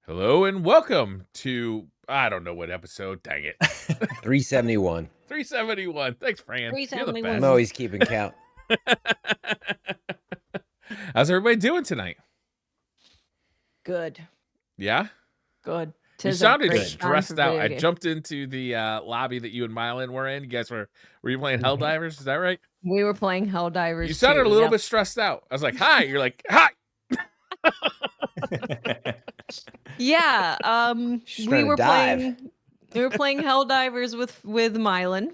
Hello and welcome to, I don't know what episode, dang it. 371. 371. Thanks, Fran. You're the 371. I'm best. always keeping count. How's everybody doing tonight? Good. Yeah? Good. You Tis a sounded great time stressed for out. video I games. jumped into the lobby that you and Mylan were in. You guys were you playing Mhm. Helldivers? Is that right? We were playing Helldivers. You sounded too, a little yep. bit stressed out. I was like, hi. You're like, hi. Yeah. She's We trying to were dive. playing Helldivers with Mylan.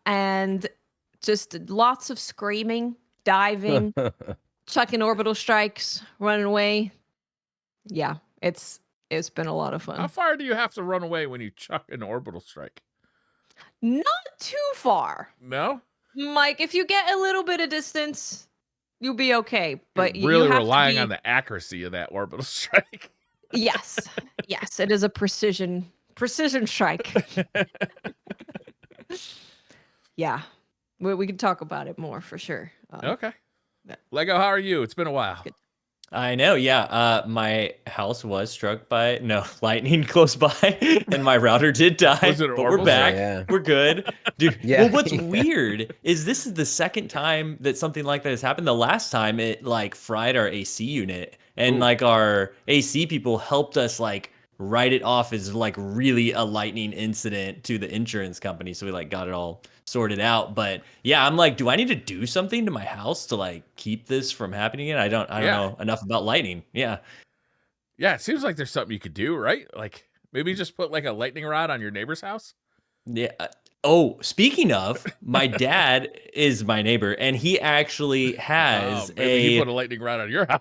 And just lots of screaming, diving, chucking orbital strikes, running away. Yeah, it's been a lot of How fun. far do you have to run away when you chuck an orbital strike? Not too far. No? Mike, if you get a little bit of distance, you'll be okay. But You're really you have relying to be, on the accuracy of that orbital strike. Yes, it is a precision strike. Yeah, we can talk about it more for sure. Okay. Yeah. Lego, how are you? It's been a while. Good. I know, yeah. My house was struck by lightning close by, and my router did die. Was it an but we're orbital back. strike? Yeah. We're good, dude. Yeah. Well, what's weird is this is the second time that something like that has happened. The last time it like fried our AC unit, and Ooh. like our AC people helped us like write it off as like really a lightning incident to the insurance company. So we like got it all sorted out. But yeah, I'm like, do I need to do something to my house to like keep this from happening again? I don't Yeah. know enough about lightning. Yeah. Yeah, it seems like there's something you could do, right? Like maybe just put like a lightning rod on your neighbor's house. Yeah. Oh, speaking of, my dad is my neighbor, and he actually has Maybe he put a lightning rod on your house.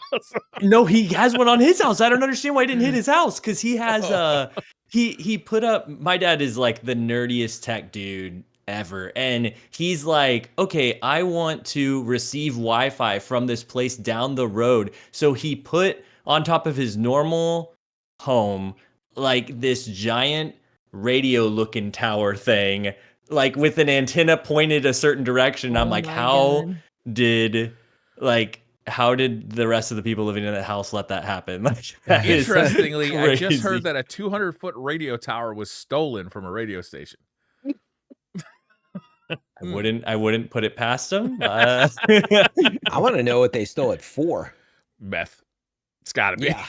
No, he has one on his house. I don't understand why he didn't hit his house, because he has he put up. My dad is like the nerdiest tech dude ever, and he's like, okay, I want to receive Wi-Fi from this place down the road. So he put on top of his normal home like this giant radio looking tower thing, like with an antenna pointed a certain direction. I'm Oh like, my how God. did the rest of the people living in that house let that happen? Like, that is Interestingly, I just crazy. heard that a 200-foot radio tower was stolen from a radio station. I wouldn't put it past them. I want to know what they stole it for. Meth. It's gotta be. Yeah.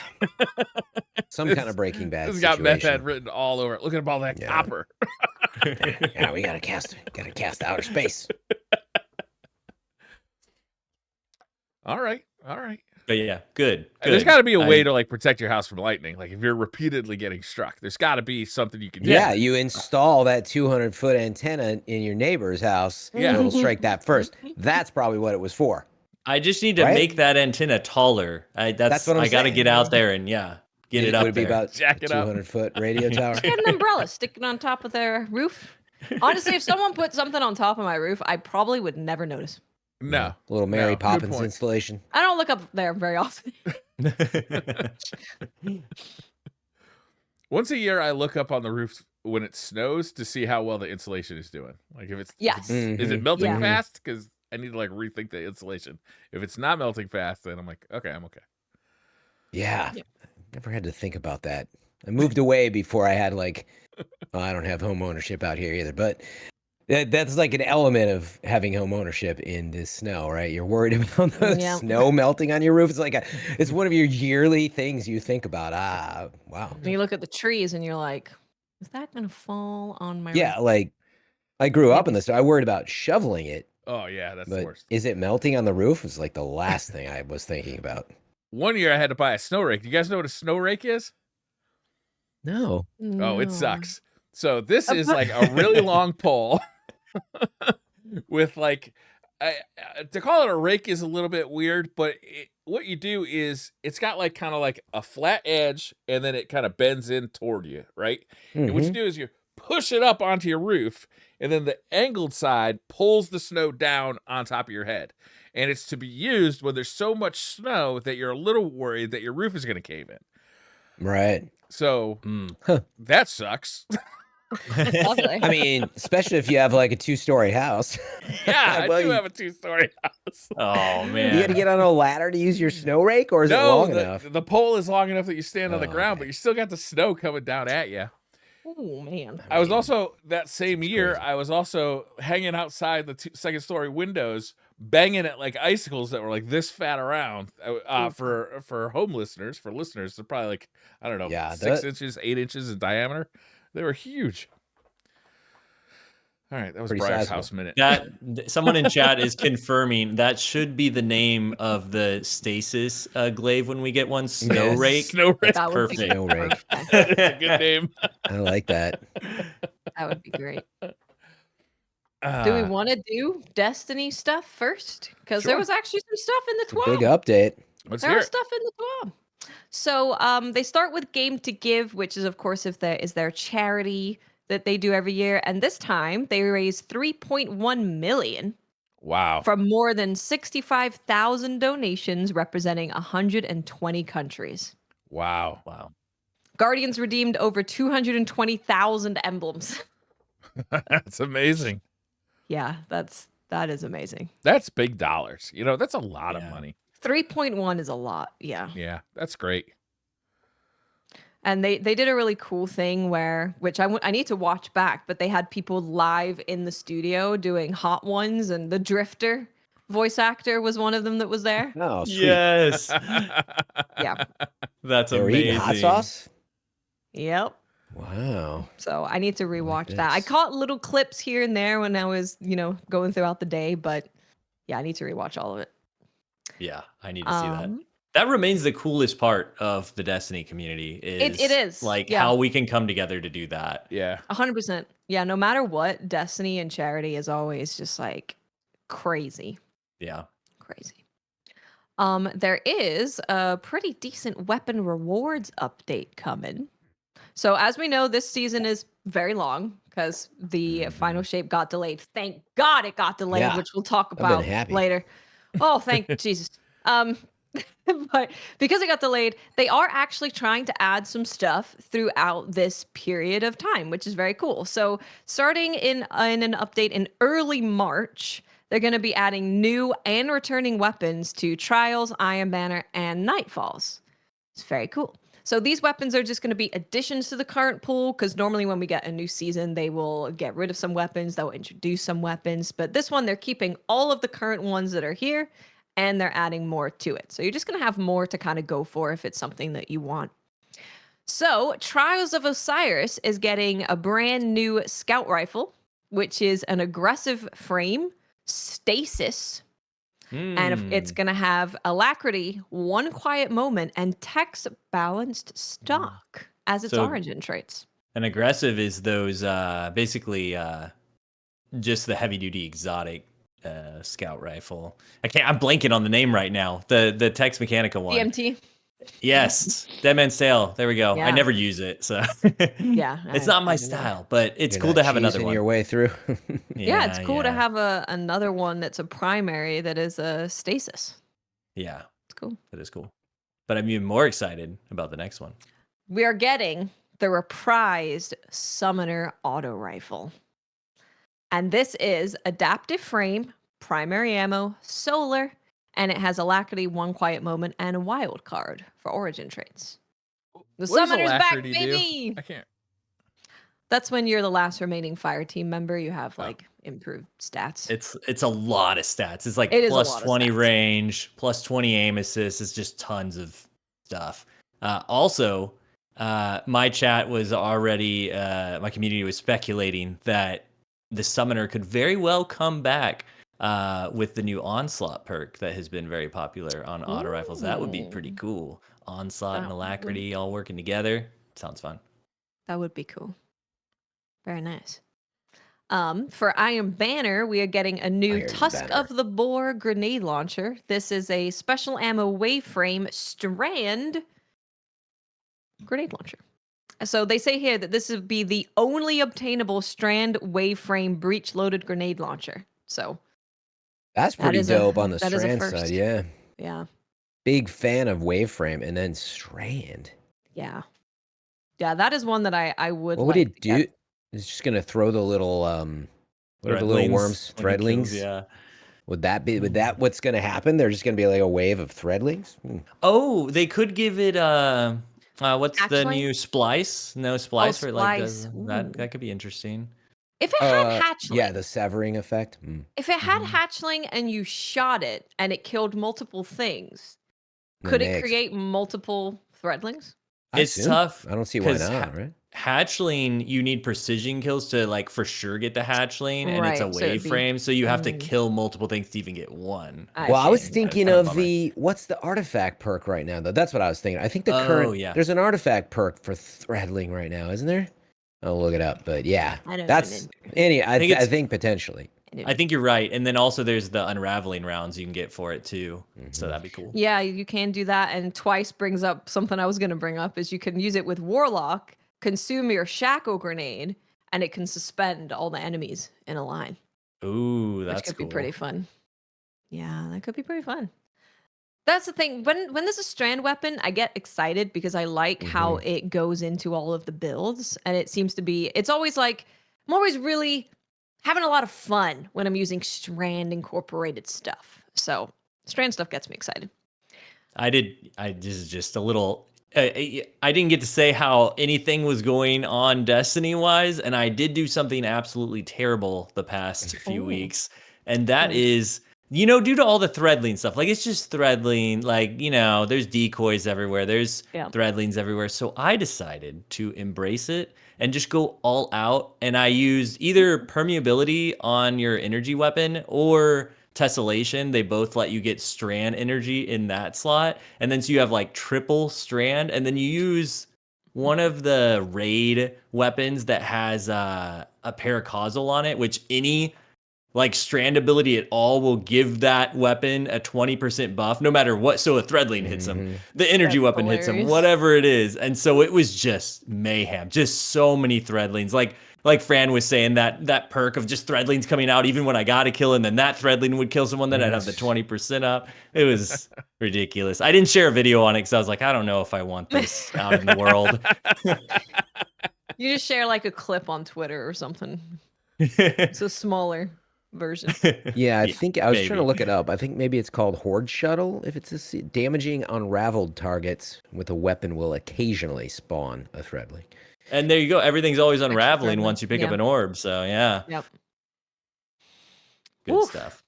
Some kind of Breaking Bad It's got meth situation. head written all over it. Look at all that Yeah. copper. Yeah, we gotta cast outer space. All right. But yeah, good. And there's got to be a way to like protect your house from lightning. Like if you're repeatedly getting struck, there's got to be something you can do. Yeah, you install that 200-foot antenna in your neighbor's house. Yeah. So it'll strike that first. That's probably what it was for. I just need to Right? make that antenna taller. That's what I'm I got to saying. get out there and get it up Would it be there. about Jack it up. 200-foot radio tower? Get an umbrella, stick it on top of their roof. Honestly, if someone put something on top of my roof, I probably would never notice. No. Little Mary No, good Poppins point. installation. I don't look up there very often. Once a year, I look up on the roof when it snows to see how well the insulation is doing. Like if it's, Yes. is it Mhm. melting Yeah. fast? Because I need to like rethink the insulation. If it's not melting fast, then I'm like, okay, I'm okay. Yeah. Yeah. Never had to think about that. I moved away before I had like, well, I don't have home ownership out here either, but that's like an element of having home ownership in this snow, right? You're worried about the Yeah. snow melting on your roof. It's like it's one of your yearly things you think about. Ah, wow. And you look at the trees and you're like, is that going to fall on my Yeah, roof? like I grew up in Maybe. the snow. I worried about shoveling it, Oh yeah, that's the but worst. is it melting on the roof? It's like the last thing I was thinking about. One year I had to buy a snow rake. Do you guys know what a snow rake is? No. Oh, it No. sucks. So this is like a really long pole with like, to call it a rake is a little bit weird, but what you do is it's got like kind of like a flat edge and then it kind of bends in toward you, right? And what you Mhm. do is you push it up onto your roof and then the angled side pulls the snow down on top of your head. And it's to be used when there's so much snow that you're a little worried that your roof is going to cave in. Right. So Mm. that sucks. Lovely. I mean, especially if you have like a 2-story house. Yeah, I Well, do you- have a 2-story house. Oh You got man. to get on a ladder to use your snow rake, or is it No, long enough? the pole is long enough that you stand on the Oh, ground, okay. but you still got the snow coming down at you. Oh man. I was mean, also that same seems year. crazy. I was also hanging outside the second-story windows, banging at like icicles that were like this fat around. For home listeners, for listeners, they're probably like I don't know, Yeah, 6 inches, 8 inches in diameter. They were huge. All right, that was Pretty Briar's sizable. house minute. Someone in chat is confirming that should be the name of the stasis glaive when we get one. Snow Yes. rake. Snow rake. That would be Perfect. Snow rake. perfect. That's a good name. I like that. That would be great. Do we want to do Destiny stuff first? Because there Sure. was actually some stuff in the It's a big 12. update. Let's There hear was it. stuff in the 12. So they start with Game to Give, which is of course if there is their charity that they do every year, and this time they raised 3.1 million Wow. from more than 65,000 donations representing 120 countries. Wow. Wow. Guardians redeemed over 220,000 emblems. That's amazing. Yeah, that is amazing. That's big dollars. You know, that's a lot of Yeah. money. 3.1 is a lot. Yeah. Yeah, that's great. And they did a really cool thing which I need to watch back, but they had people live in the studio doing Hot Ones, and the Drifter voice actor was one of them that was there. Oh, sweet. Yes. Yeah. That's They were amazing. eating hot sauce? Yep. Wow. So I need to rewatch that. I this. caught little clips here and there when I was, going throughout the day, but yeah, I need to rewatch all of it. Yeah, I need to see that. Um, That remains the coolest part of the Destiny community is It is, like yeah. how we can come together to do that. Yeah. 100%. Yeah, no matter what, Destiny and charity is always just like crazy. Yeah. Crazy. There is a pretty decent weapon rewards update coming. So as we know, this season is very long because the final shape got delayed. Thank God it got delayed, Yeah, which we'll talk been about happy. later. Oh, thank Jesus. But because it got delayed, they are actually trying to add some stuff throughout this period of time, which is very cool. So starting in an update in early March, they're going to be adding new and returning weapons to Trials, Iron Banner, and Nightfalls. It's very cool. So these weapons are just going to be additions to the current pool, because normally when we get a new season, they will get rid of some weapons, they'll introduce some weapons. But this one, they're keeping all of the current ones that are here, and they're adding more to it. So you're just going to have more to kind of go for if it's something that you want. So Trials of Osiris is getting a brand new scout rifle, which is an aggressive frame, stasis, and it's going to have alacrity, one quiet moment, and text balanced stock as its So- origin traits. An aggressive is those basically just the heavy duty exotic scout rifle. I'm blanking on the name right now. The Tex Mechanica one. DMT. Yes. Dead Man's Tale. There we go. I Yeah. never use it, so Yeah, it's I not my don't know. style, but it's You're cool not to have another cheesing one. your way through. Yeah, it's cool to yeah. have another one that's a primary that is a stasis. Yeah, It's cool. that is cool. But I'm even more excited about the next one. We are getting the reprised Summoner Auto Rifle. And this is adaptive frame, primary ammo, solar, and it has alacrity, one quiet moment, and a wild card for origin traits. The What does Summoner's back, alacrity do? baby! I can't. That's when you're the last remaining fire team member. You have like improved stats. It's a lot of stats. It's like It is a plus lot of 20 stats. range, plus 20 aim assist. It's just tons of stuff. Also, my chat was already, my community was speculating that the summoner could very well come back with the new onslaught perk that has been very popular on auto rifles. That would be pretty Ooh. cool. Onslaught and That alacrity all working together. Sounds fun. That would be cool. Very nice. For Iron Banner, we are getting a new Iron Tusk Banner. of the Boar grenade launcher. This is a special ammo waveframe strand grenade launcher. So they say here that this would be the only obtainable strand waveframe breech loaded grenade launcher. So That's That pretty is a- dope on the that is a strand first. side. Yeah. yeah, Big fan of Waveframe and then strand. yeah, that is one that I would. What would like it to get. do? It's just gonna throw the little what are the little Threadlings worms? when he kills, Threadlings? yeah. Would that what's gonna happen? There's just gonna be like a wave of threadlings? Oh, they could give it what's the Hatchling? new splice? No Oh, splice where it like splice. does that. Ooh. That could be interesting. If it had hatchling, Yeah, the severing effect. if it had Mhm. hatchling and you shot it and it killed multiple things, Then could it they create multiple threadlings? I It's assume. tough I don't see why because not, right? hatchling, you need precision kills to like for sure get the hatchling, and it's a Right, so it'd wave be frame, so you have to mm, kill multiple things to even get one. I Well, I was see. It's thinking kind of of bummer. what's the artifact perk right now though? That's what I was thinking. I think the Oh current yeah. there's an artifact perk for threadling right now, isn't there? I'll look it up, but yeah, I don't that's know. I think I it's think potentially. I think you're right. And then also there's the unraveling rounds you can get for it too. So Mhm. that'd be cool. Yeah, you can do that. And twice brings up something I was going to bring up is you can use it with Warlock, consume your shackle grenade, and it can suspend all the enemies in a line, Ooh, which that's could be pretty cool. fun. Yeah, that could be pretty fun. That's the thing. When there's a strand weapon, I get excited because I like how Mhm. it goes into all of the builds, and it seems to be. It's always like I'm always really having a lot of fun when I'm using strand incorporated stuff. So strand stuff gets me excited. This is just a little. I didn't get to say how anything was going on Destiny wise, and I did do something absolutely terrible the past few Oh, weeks, and that nice. is, due to all the threadling stuff. Like it's just threadling. Like there's decoys everywhere. There's Yeah. threadlings everywhere. So I decided to embrace it and just go all out. And I used either permeability on your energy weapon or tessellation. They both let you get strand energy in that slot, and then so you have like triple strand, and then you use one of the raid weapons that has a paracausal on it, which any like strand ability at all will give that weapon a 20% buff no matter what. So a threadling hits him, Mhm. the energy That's weapon hits him, hilarious. whatever it is. And so it was just mayhem, just so many threadlings. Like Fran was saying, that perk of just threadlings coming out even when I got a kill, and then that threadling would kill someone, then I'd have the Yes. 20% up. It was ridiculous. I didn't share a video on it because I was like, I don't know if I want this out in the world. You just share like a clip on Twitter or something. It's a smaller version. Yeah, I Yeah, think I was trying to maybe. look it up. I think maybe it's called Horde Shuttle. If it's damaging unraveled targets with a weapon will occasionally spawn a threadling. And there you go. Everything's always Extra unraveling threadling. once you pick up Yeah. an orb. So yeah, Yep. good Oof. stuff.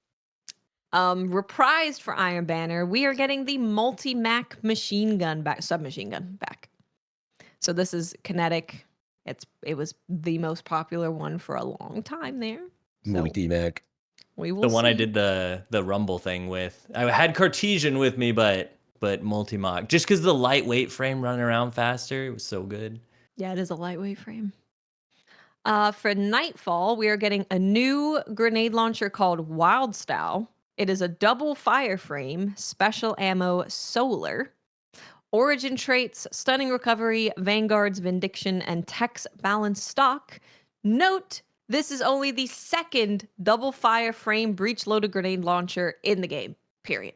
Reprised for Iron Banner, we are getting the multi-mac machine gun back, submachine gun back. So this is kinetic. It was the most popular one for a long time there. So Multi-mac. we will The one I see. did the rumble thing with. I had Cartesian with me, but multi-mock. Just because the lightweight frame running around faster, it was so good. Yeah, it is a lightweight frame. For Nightfall, we are getting a new grenade launcher called Wild Style. It is a double fire frame, special ammo solar. Origin traits, stunning recovery, Vanguard's Vindiction, and Tech's balanced stock. Note, this is only the second double fire frame breach loaded grenade launcher in the game, period.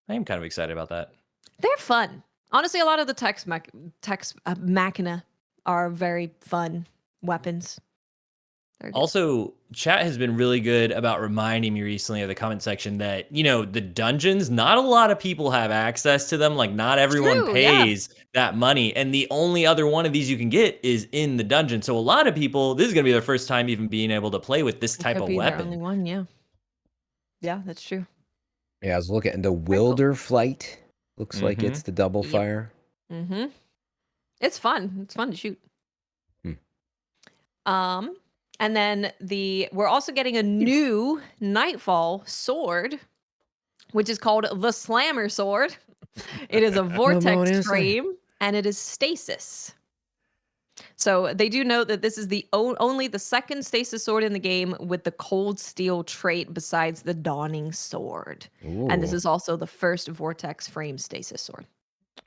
I am kind of excited about that. They're fun. Honestly, a lot of the Tech's machina are very fun weapons. They're good. Also, chat has been really good about reminding me recently of the comment section that, the dungeons, not a lot of people have access to them. Like, not everyone True, yeah. pays that money. And the only other one of these you can get is in the dungeon. So a lot of people, this is going to be their first time even being able to play with this It type could of be their only weapon. one, yeah. Yeah, that's true. Yeah, I was looking at the Very cool. Wilder Flight. Looks like it's the double Yep. fire. Mm-hmm. It's fun. It's fun to shoot. And then we're also getting a new Nightfall sword, which is called the Slammer Sword. It is a vortex inside. frame and it is stasis. So they do note that this is only the second stasis sword in the game with the cold steel trait besides the dawning sword. And this Ooh. is also the first vortex frame stasis sword.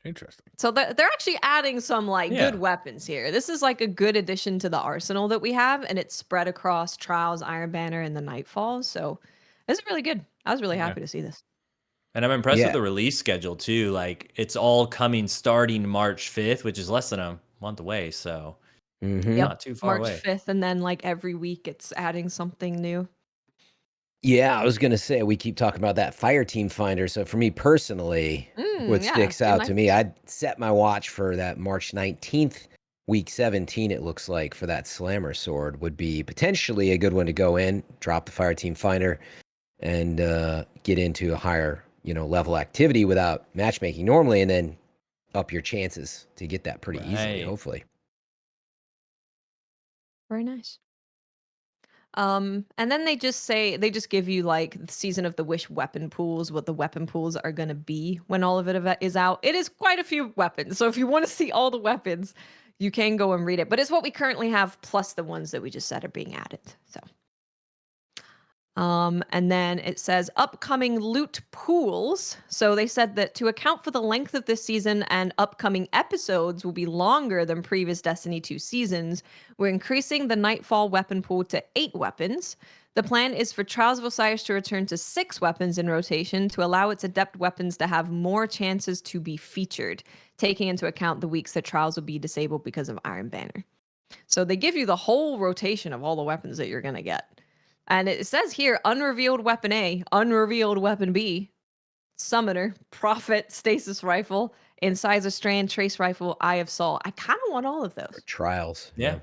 Interesting. So they're actually adding some Yeah. good weapons here. This is like a good addition to the arsenal that we have, and it's spread across Trials, Iron Banner, and the Nightfall. So this is really good. I was really Yeah. happy to see this. And I'm impressed with Yeah. the release schedule too. Like it's all coming starting March 5th, which is less than a month away. So Mhm. Yep. Not too far March away. 5th, and then like every week it's adding something new. Yeah, I was gonna say we keep talking about that fire team finder. So for me personally, what Yeah, sticks same out to me, life. I'd set my watch for that March 19th, week 17. It looks like for that slammer sword would be potentially a good one to go in, drop the fire team finder, and get into a higher level activity without matchmaking normally, and then up your chances to get that pretty easily. Right. Hopefully, Very nice. And then they just give you like the Season of the Wish weapon pools, what the weapon pools are gonna be when all of it is out. It is quite a few weapons, so if you want to see all the weapons, you can go and read it. But it's what we currently have plus the ones that we just said are being added. So. And then it says upcoming loot pools. So they said that to account for the length of this season and upcoming episodes will be longer than previous Destiny 2 seasons, we're increasing the Nightfall weapon pool to 8 weapons. The plan is for Trials of Osiris to return to 6 weapons in rotation to allow its adept weapons to have more chances to be featured, taking into account the weeks that Trials will be disabled because of Iron Banner. So they give you the whole rotation of all the weapons that you're going to get. And it says here, unrevealed weapon A, unrevealed weapon B, summoner, prophet, stasis rifle, incisor strand, trace rifle, eye of Saul. I kind of want all of those. trials. Yeah.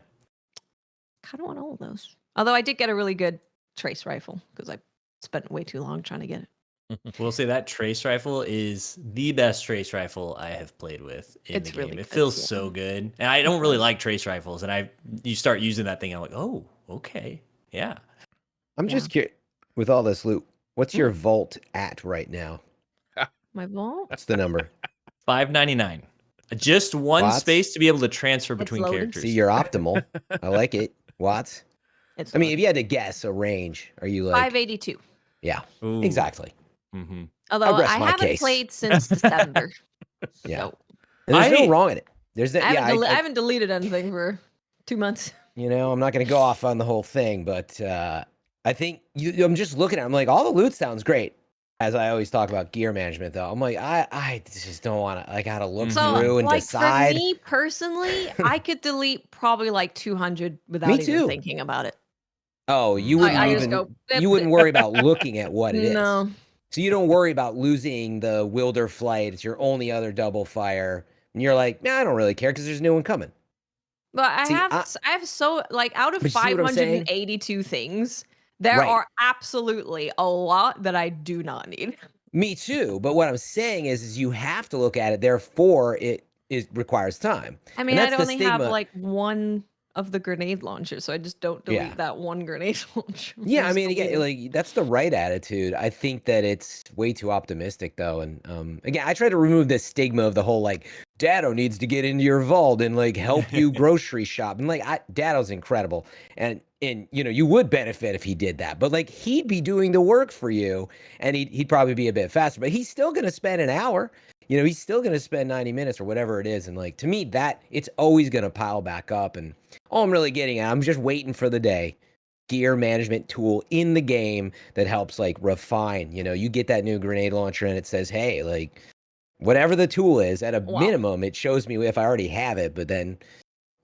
Kind of want all of those. Although I did get a really good trace rifle because I spent way too long trying to get it. We'll say that trace rifle is the best trace rifle I have played with in It's the game. really It good, feels yeah. so good. And I don't really like trace rifles. And you start using that thing, I'm like, oh, okay. Yeah. I'm just curious with all this loot. What's your vault at right now? My vault? What's the number? 599. Just one Watts? space to be able to transfer It's between loading. characters. See, you're optimal. I like it. Watts? It's I mean, if you had to guess a range, are you like 582. Yeah, Ooh. exactly. Mm-hmm. Although rest I my haven't case. played since December. Yeah. So And there's no wrong in it. There's that. I haven't deleted anything for 2 months. I'm not going to go off on the whole thing, but I think I'm just looking at it. I'm like, all the loot sounds great. As I always talk about gear management, though, I'm like, I just don't want to. I got to look So, through and like decide. for me personally, I could delete probably like 200 without Me even too. thinking about it. Oh, you wouldn't I just even. go, You wouldn't worry about looking at what it is. No. So you don't worry about losing the Wilder flight. It's your only other double fire, and you're like, nah, I don't really care because there's a new one coming. But I See, have so like out of But you see what I'm saying? 582 things, there Right. are absolutely a lot that I do not need. Me too. But what I'm saying is you have to look at it. Therefore, it requires time. I mean, And I that's the only have stigma. like one of the grenade launchers, so I just don't delete Yeah. that one grenade launcher. Yeah, I Just mean, delete again, it. like that's the right attitude. I think that it's way too optimistic, though. And again, I try to remove this stigma of the whole like Dado needs to get into your vault and like help you grocery shop. And like, Dado's incredible, and you would benefit if he did that. But like, he'd be doing the work for you, and he'd probably be a bit faster. But he's still gonna spend an hour. He's still gonna spend 90 minutes or whatever it is. And like to me, that it's always gonna pile back up. And all I'm really getting at, I'm just waiting for the day. Gear management tool in the game that helps like refine. You get that new grenade launcher and it says, hey, like whatever the tool is, at a minimum, it shows me if I already have it. But then,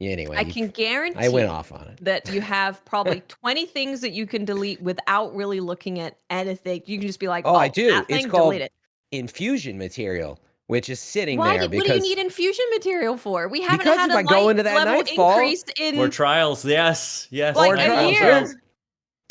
anyway, I can guarantee I went off on it. that you have probably 20 things that you can delete without really looking at anything. You can just be like, Oh, I do. that It's thing, called delete it. infusion material, which is sitting What there do you need infusion material for? We haven't because had if a I go into that level Nightfall increase in Or trials. Yes. like or a trials, year. yeah.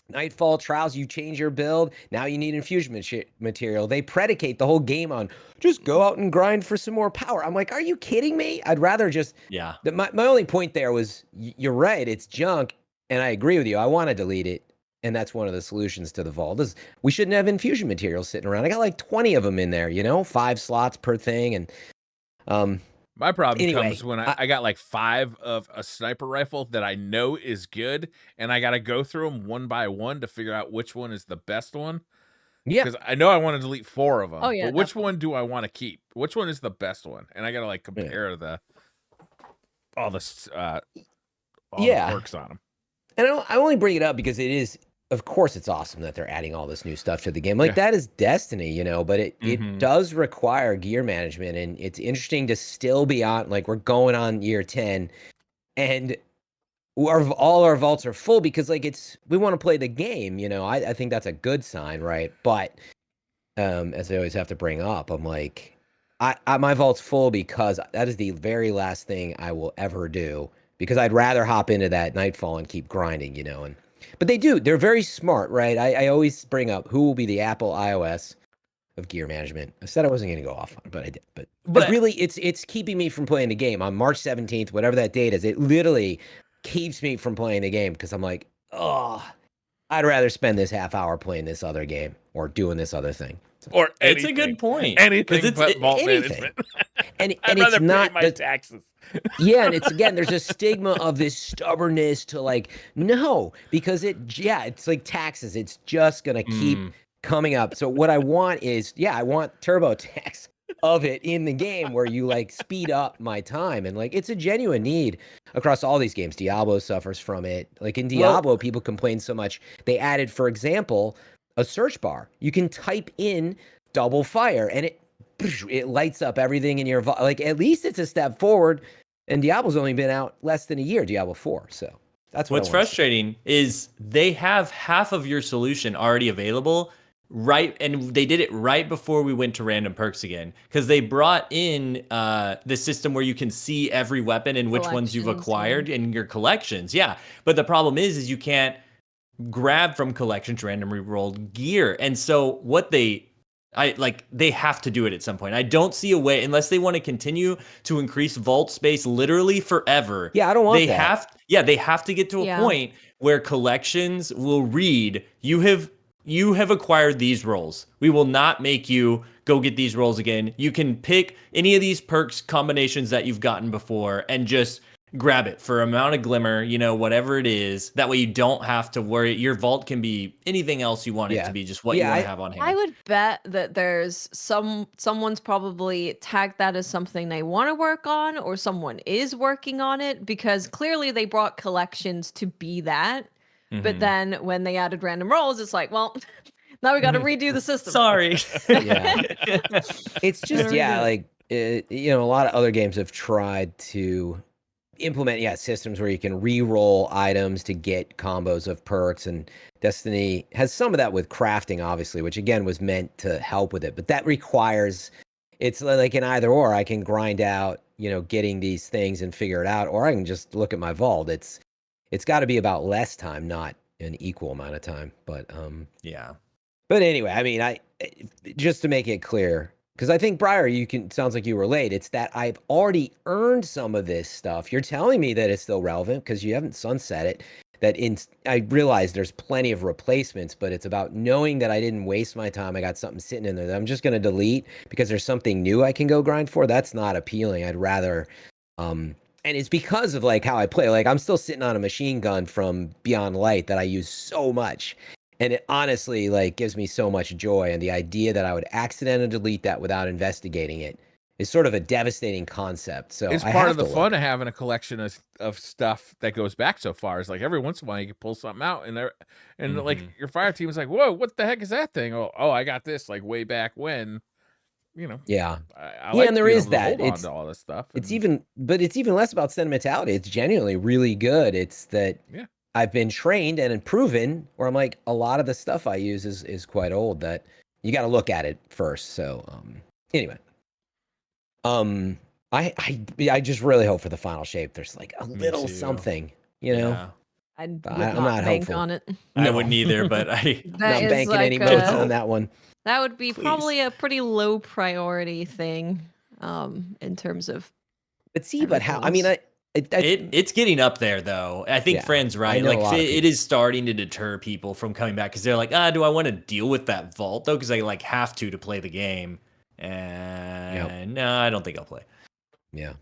Nightfall trials, you change your build. Now you need infusion material. They predicate the whole game on just go out and grind for some more power. I'm like, are you kidding me? I'd rather just. Yeah. My only point there was you're right. It's junk. And I agree with you. I want to delete it. And that's one of the solutions to the vault is we shouldn't have infusion materials sitting around. I got like 20 of them in there, 5 slots per thing. And my problem anyway, comes when I got like 5 of a sniper rifle that I know is good, and I got to go through them one by one to figure out which one is the best one. Yeah. Because I know I want to delete 4 of them. Oh, yeah, but which one do I want to keep? Which one is the best one? And I got to like compare all the perks on them. And I only bring it up because it is, of course, it's awesome that they're adding all this new stuff to the game. Like that is Destiny, but it does require gear management, and it's interesting to still be on. Like we're going on year 10, and all our vaults are full because like we want to play the game, you know. I think that's a good sign, right? But as I always have to bring up, I'm like, my vault's full because that is the very last thing I will ever do, because I'd rather hop into that Nightfall and keep grinding, you know. But they're very smart, right? I always bring up who will be the Apple iOS of gear management. I said I wasn't going to go off on it, but I did. But really, it's keeping me from playing the game on March 17th, whatever that date is. It literally keeps me from playing the game because I'm like, oh, I'd rather spend this half hour playing this other game or doing this other thing. Or anything. It's a good point. Anything but vault management. And I'd it's rather not pay my taxes. Yeah, and it's again, there's a stigma of this stubbornness to like, no, because it's like taxes. It's just gonna keep coming up. So what I want is, I want TurboTax of it in the game where you like speed up my time, and like it's a genuine need across all these games. Diablo suffers from it. Like in Diablo, people complain so much. They added, for example, a search bar. You can type in double fire and it lights up everything in your like, at least it's a step forward. And Diablo's only been out less than a year, Diablo 4. So that's what's frustrating is they have half of your solution already available, right? And they did it right before we went to random perks again, because they brought in the system where you can see every weapon and which ones you've acquired in your collections. Yeah, but the problem is you can't grab from collections randomly rolled gear. And so what they have to do it at some point. I don't see a way, unless they want to continue to increase vault space literally forever. Yeah, I don't want that. They have to get to a point where collections will read, you have acquired these rolls. We will not make you go get these rolls again. You can pick any of these perks combinations that you've gotten before and just grab it for amount of glimmer, you know, whatever it is. That way you don't have to worry. Your vault can be anything else you want it to be, just what you want to have on hand. I would bet that there's someone's probably tagged that as something they want to work on, or someone is working on it, because clearly they brought collections to be that. But then when they added random rolls, it's like, well, now we got to redo the system. Sorry. It's just, like, you know, a lot of other games have tried to implement systems where you can re-roll items to get combos of perks, and Destiny has some of that with crafting, obviously, which again was meant to help with it, but that requires, it's like an either or. I can grind out, you know, getting these things and figure it out, or I can just look at my vault. It's got to be about less time, not an equal amount of time. But but anyway, I mean, just to make it clear, because I think, Briar, sounds like you relate. It's that I've already earned some of this stuff. You're telling me that it's still relevant because you haven't sunset it. I realize there's plenty of replacements, but it's about knowing that I didn't waste my time. I got something sitting in there that I'm just going to delete because there's something new I can go grind for. That's not appealing. I'd rather, and it's because of like how I play. Like I'm still sitting on a machine gun from Beyond Light that I use so much. And it honestly like gives me so much joy. And the idea that I would accidentally delete that without investigating it is sort of a devastating concept. So it's part of the fun of having a collection of stuff that goes back so far. Is like every once in a while you can pull something out and like your fire team is like, whoa, what the heck is that thing? Oh, I got this like way back when, you know. Yeah. I like and there is that. Hold on to all this stuff. It's even less about sentimentality. It's genuinely really good. It's that I've been trained and proven, where I'm like, a lot of the stuff I use is quite old, that you got to look at it first. So anyway, I just really hope for the final shape there's like a little something, you know. I'm not bank hopeful on it. I wouldn't either, but I'm not banking like any minutes on that one. That would be probably a pretty low priority thing in terms of. But see, but how? I mean, it's getting up there though. I think Fran's right. Like it is starting to deter people from coming back because they're like, do I want to deal with that vault though? Because I like have to play the game. And no, I don't think I'll play. Yeah.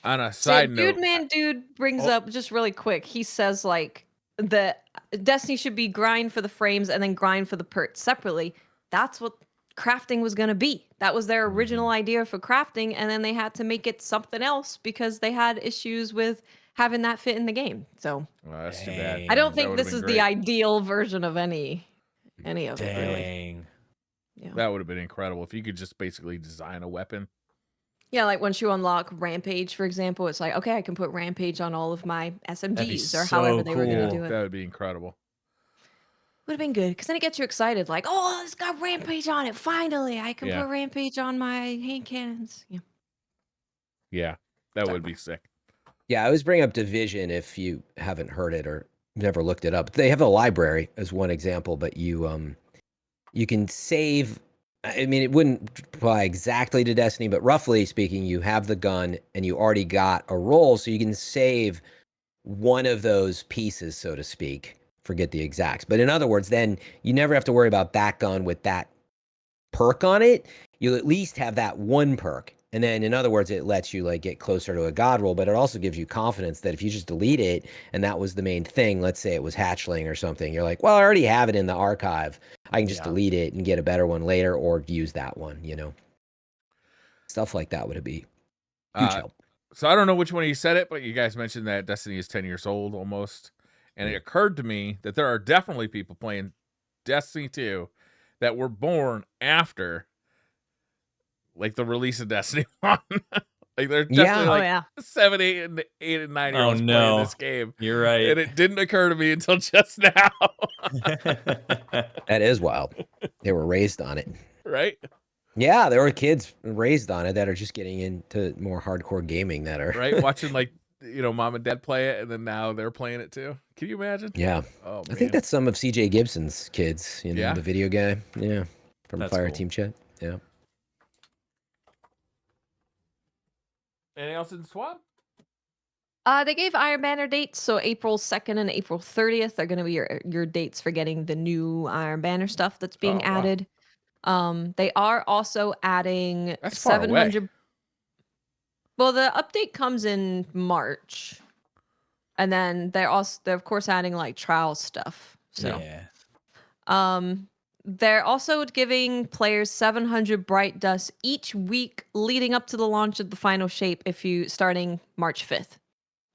On a side note, Dude brings up just really quick. He says like the Destiny should be grind for the frames and then grind for the perks separately. That's what crafting was going to be. That was their original idea for crafting, and then they had to make it something else because they had issues with having that fit in the game. So that's too bad. I don't think this is the ideal version of any of it, really. Yeah. That would have been incredible if you could just basically design a weapon. Yeah, like once you unlock Rampage, for example, it's like, okay, I can put Rampage on all of my That'd be SMGs or so however they were going to Yeah, do cool. it. that would be incredible. Would have been good because then it gets you excited. Like, oh, it's got Rampage on it. Finally, I can Yeah. put Rampage on my hand cannons. Yeah. Yeah, that Sorry. would be sick. Yeah, I always bring up Division if you haven't heard it or never looked it up. They have a library as one example, but you can save. I mean, it wouldn't apply exactly to Destiny, but roughly speaking, you have the gun and you already got a roll, so you can save one of those pieces, so to speak. Forget the exacts, but in other words, then you never have to worry about that gun with that perk on it. You'll at least have that one perk. And then in other words, it lets you like get closer to a god roll, but it also gives you confidence that if you just delete it and that was the main thing, let's say it was hatchling or something, you're like, well, I already have it in the archive. I can just Yeah. delete it and get a better one later or use that one, you know. Stuff like that would be huge help. So I don't know which one of you said it, but you guys mentioned that Destiny is 10 years old almost. And it occurred to me that there are definitely people playing Destiny 2 that were born after like the release of Destiny 1. Like there's definitely Yeah. Oh, like yeah. 7, 8, and 9-year-olds playing no. this game. You're right. And it didn't occur to me until just now. That is wild. They were raised on it. Right? Yeah, there were kids raised on it that are just getting into more hardcore gaming that are Right? Watching like, mom and dad play it, and then now they're playing it too. Can you imagine? Yeah. Oh, I think man. that's some of CJ Gibson's kids, Yeah? the video guy. Yeah. From That's Fire cool. Team Chat. Yeah. Anything else in the swap? They gave Iron Banner dates, so April 2nd and April 30th are going to be your dates for getting the new Iron Banner stuff that's being Oh, wow. added. They are also adding That's far away. 700. Well, the update comes in March, and then they're of course adding like trial stuff. So, Yeah. they're also giving players 700 bright dust each week leading up to the launch of the final shape if you starting March 5th.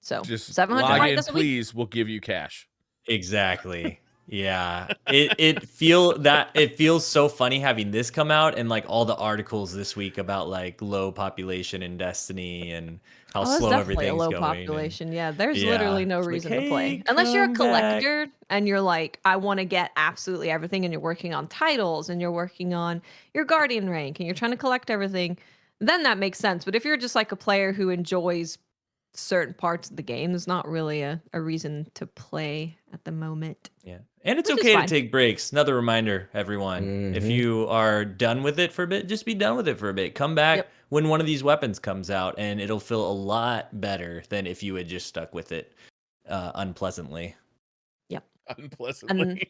So Just 700 log bright in, dust a week. please. We'll give you cash. Exactly. Yeah. It feels so funny having this come out and like all the articles this week about like low population in Destiny and how Oh, that's slow definitely a everything's low going. population. Yeah, there's Yeah. literally no It's like, reason to "Hey, play. Unless you're a come back." collector and you're like, I want to get absolutely everything, and you're working on titles and you're working on your Guardian rank and you're trying to collect everything, then that makes sense. But if you're just like a player who enjoys certain parts of the game, there's not really a reason to play at the moment. Yeah. And it's Which is okay to fine. take breaks. Another reminder, everyone. If Mhm. you are done with it for a bit, just be done with it for a bit. Come back Yep. when one of these weapons comes out, and it'll feel a lot better than if you had just stuck with it unpleasantly. Unpleasantly.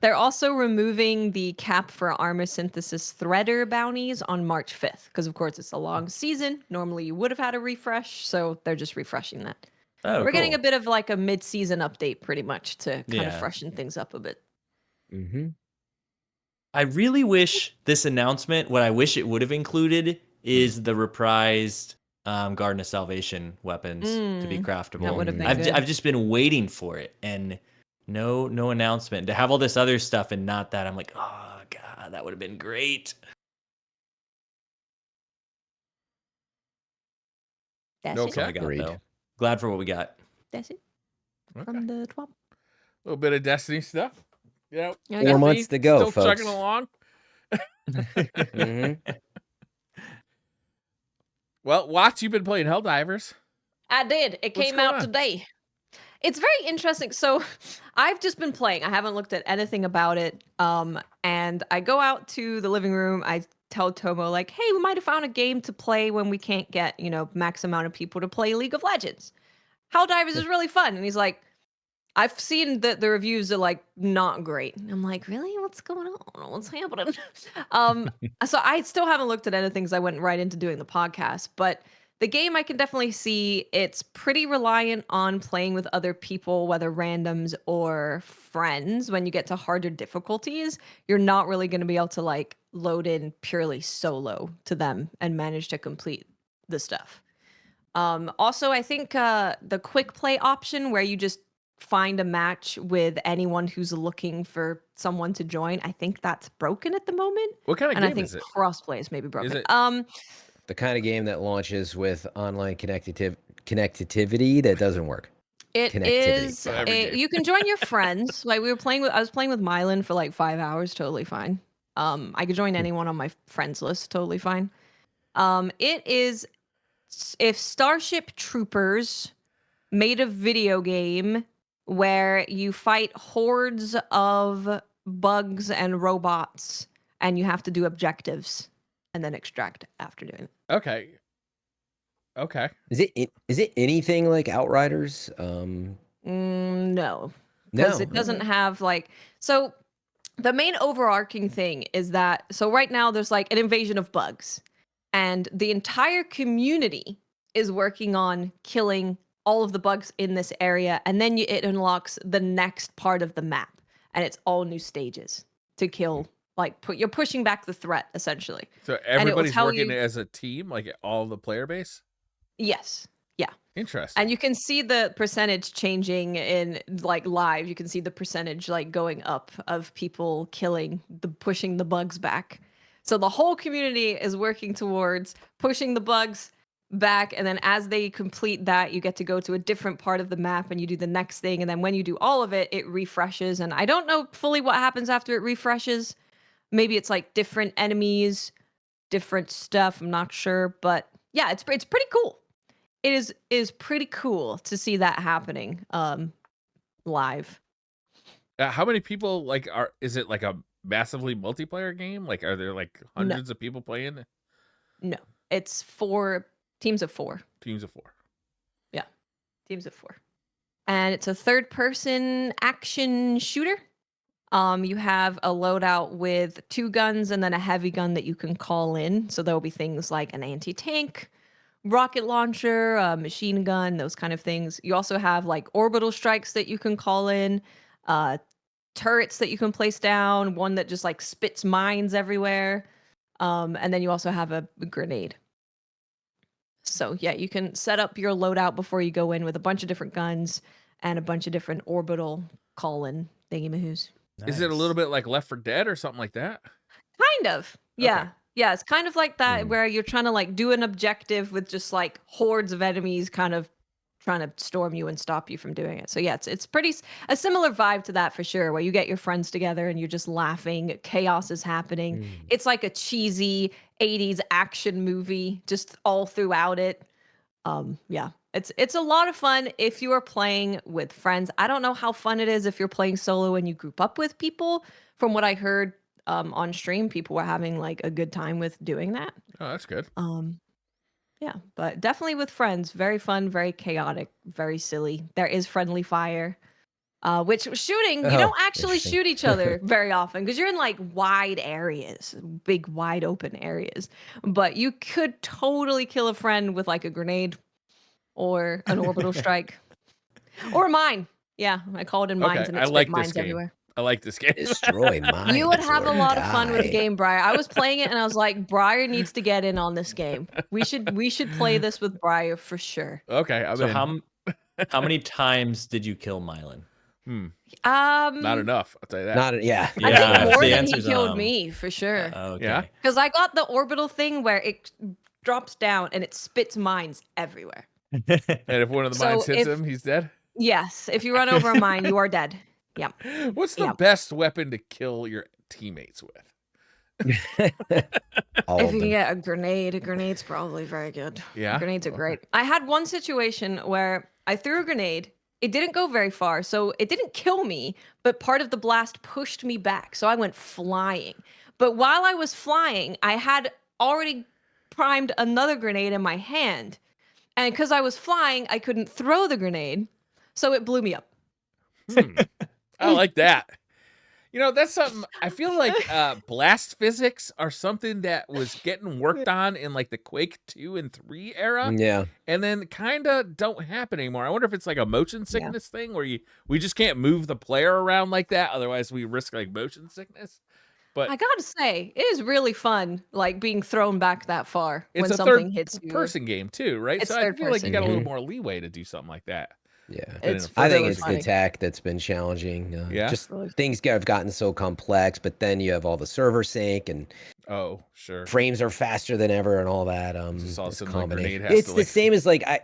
They're also removing the cap for armor synthesis threader bounties on March 5th because, of course, it's a long season. Normally, you would have had a refresh, so they're just refreshing that. Oh, We're getting a cool. bit of like a mid-season update, pretty much, to kind of Yeah. freshen things up a bit. Mm-hmm. I really wish this announcement, what I wish it would have included is the reprised Garden of Salvation weapons to be craftable. That would have been I've good. just been waiting for it, and no announcement. To have all this other stuff and not that, I'm like, oh god, that would have been great. That's No it. That's all I Okay. got Agreed. though. Glad for what we got. That's it Okay. from the 12. A little bit of Destiny stuff. Yeah. Yeah, 4 Destiny months to go, Still folks. chugging along. Mhm. Well, Watts, you've been playing Helldivers. I did. It What's came going out on? today. It's very interesting. So I've just been playing. I haven't looked at anything about it. And I go out to the living room. I tell Tomo, like, hey, we might have found a game to play when we can't get, max amount of people to play League of Legends. Helldivers is really fun. And he's like, I've seen that the reviews are like not great. And I'm like, really? What's going on? What's happening? So I still haven't looked at anything because I went right into doing the podcast. But the game I can definitely see it's pretty reliant on playing with other people, whether randoms or friends. When you get to harder difficulties, you're not really going to be able to like load in purely solo to them and manage to complete the stuff. Also, I think the quick play option where you just find a match with anyone who's looking for someone to join. I think that's broken at the moment. What kind of And I game think is it? crossplay is maybe broken. Is it? The kind of game that launches with online connectivity that doesn't work. It Connectivity. is So every game. you can join your friends. Like I was playing with Mylan for like 5 hours, totally fine. I could join anyone on my friends list, totally fine. It is if Starship Troopers made a video game where you fight hordes of bugs and robots and you have to do objectives and then extract after doing it. Okay. Okay. Is it anything like Outriders? No, because it doesn't have like so. The main overarching thing is that so right now there's like an invasion of bugs, and the entire community is working on killing all of the bugs in this area, and then it unlocks the next part of the map, and it's all new stages to kill. Like you're pushing back the threat essentially. So will everybody's tell working you- as a team, like all the player base? Yes. Yeah. Interesting. And you can see the percentage changing in like live. You can see the percentage like going up of people pushing the bugs back. So the whole community is working towards pushing the bugs back. And then as they complete that, you get to go to a different part of the map and you do the next thing. And then when you do all of it, it refreshes. And I don't know fully what happens after it refreshes. Maybe it's like different enemies, different stuff. I'm not sure. But yeah, it's pretty cool. It is pretty cool to see that happening live. How many people is it like a massively multiplayer game? Like, are there like hundreds of people playing? No, it's 4 teams of 4. Teams of 4. Yeah, teams of 4. And it's a third-person action shooter. You have a loadout with 2 guns and then a heavy gun that you can call in. So there will be things like an anti-tank, rocket launcher, machine gun, those kind of things. You also have like orbital strikes that you can call in, turrets that you can place down, one that just like spits mines everywhere. And then you also have a grenade. So yeah, you can set up your loadout before you go in with a bunch of different guns and a bunch of different orbital call-in thingy-mahoos. Is it a little bit like Left 4 Dead or something like that? Kind of. Yeah. Okay. Yeah, it's kind of like that where you're trying to like do an objective with just like hordes of enemies kind of trying to storm you and stop you from doing it. So yeah, it's pretty a similar vibe to that for sure, where you get your friends together and you're just laughing, chaos is happening. It's like a cheesy 80s action movie just all throughout it. Yeah. It's a lot of fun if you are playing with friends. I don't know how fun it is if you're playing solo and you group up with people. From what I heard on stream, people were having like a good time with doing that. Oh, that's good. Yeah, but definitely with friends, very fun, very chaotic, very silly. There is friendly fire, which shooting, you don't actually shoot each other very often because you're in like wide areas, big, wide open areas. But you could totally kill a friend with like a grenade or an orbital strike or a mine. Yeah, I call it in mines and I it's like mines this game. everywhere. I like this game. Destroy mine. You would have a lot of fun with the game, Briar. I was playing it and I was like, Briar needs to get in on this game. We should play this with Briar for sure. Okay, I'm So in. how many times did you kill Mylan? Not enough. I'll tell you that. Not yeah. I Yeah, think more the than he answer's, killed me for sure. Okay. Yeah? Because I got the orbital thing where it drops down and it spits mines everywhere. And if one of the So mines hits if- him, he's dead. Yes, if you run over a mine, you are dead. Yeah. What's the Yeah. best weapon to kill your teammates with? All If of you can them. get a grenade's probably very good. Yeah? Grenades are great. I had one situation where I threw a grenade. It didn't go very far, so it didn't kill me, but part of the blast pushed me back, so I went flying. But while I was flying, I had already primed another grenade in my hand. And because I was flying, I couldn't throw the grenade, so it blew me up. I like that. You know, that's something I feel like blast physics are something that was getting worked on in like the Quake 2 and 3 era. Yeah. And then kind of don't happen anymore. I wonder if it's like a motion sickness thing where we just can't move the player around like that. Otherwise, we risk like motion sickness. But I gotta say, it is really fun, like being thrown back that far it's when a something hits you. person game too, right? It's So I third feel like you got a person, little more leeway to do something like that. Yeah. It's I think really it's funny. the tech that's been challenging. Yeah? Just Really- things have gotten so complex, but then you have all the server sync and Oh, sure. frames are faster than ever and all that. Just all of a It's sudden the combination. grenade has It's to the like same as like I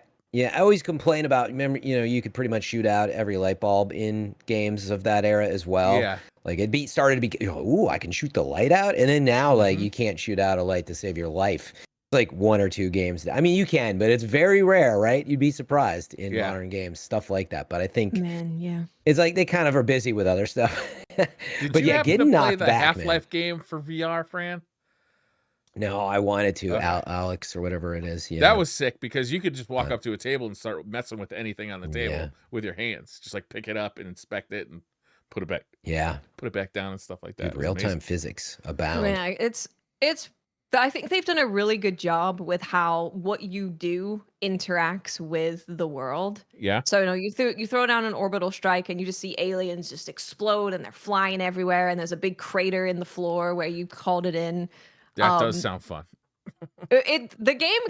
always complain about. Remember, you could pretty much shoot out every light bulb in games of that era as well. Yeah. Like started to be, ooh, I can shoot the light out, and then now like Mhm. you can't shoot out a light to save your life. Like 1 or 2 games. I mean, you can, but it's very rare, right? You'd be surprised in Yeah. modern games, stuff like that. But I think Man, yeah. it's like they kind of are busy with other stuff. Did But you yeah, happen to getting play knocked the back, man. Half-Life game for VR, Fran? No, I wanted to. Okay. Alex or whatever it is. Yeah. That was sick because you could just walk But- up to a table and start messing with anything on the table Yeah. with your hands. Just like pick it up and inspect it and put it back down and stuff like that. Dude, It was real-time amazing. physics abound. Man, it's I think they've done a really good job with how what you do interacts with the world. Yeah. So you throw down an orbital strike and you just see aliens just explode and they're flying everywhere and there's a big crater in the floor where you called it in. That does Um, sound fun. The game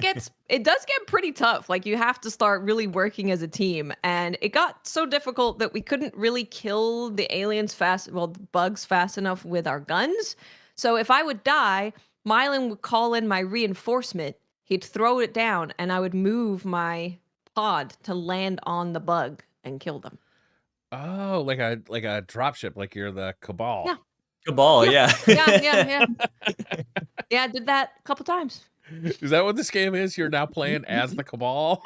it does get pretty tough. Like you have to start really working as a team, and it got so difficult that we couldn't really kill the the bugs fast enough with our guns. So if I would die, Mylan would call in my reinforcement. He'd throw it down, and I would move my pod to land on the bug and kill them. Oh, like a dropship, like you're the Cabal. Yeah. Cabal, yeah. Yeah. Yeah, I did that a couple times. Is that what this game is? You're now playing as the Cabal?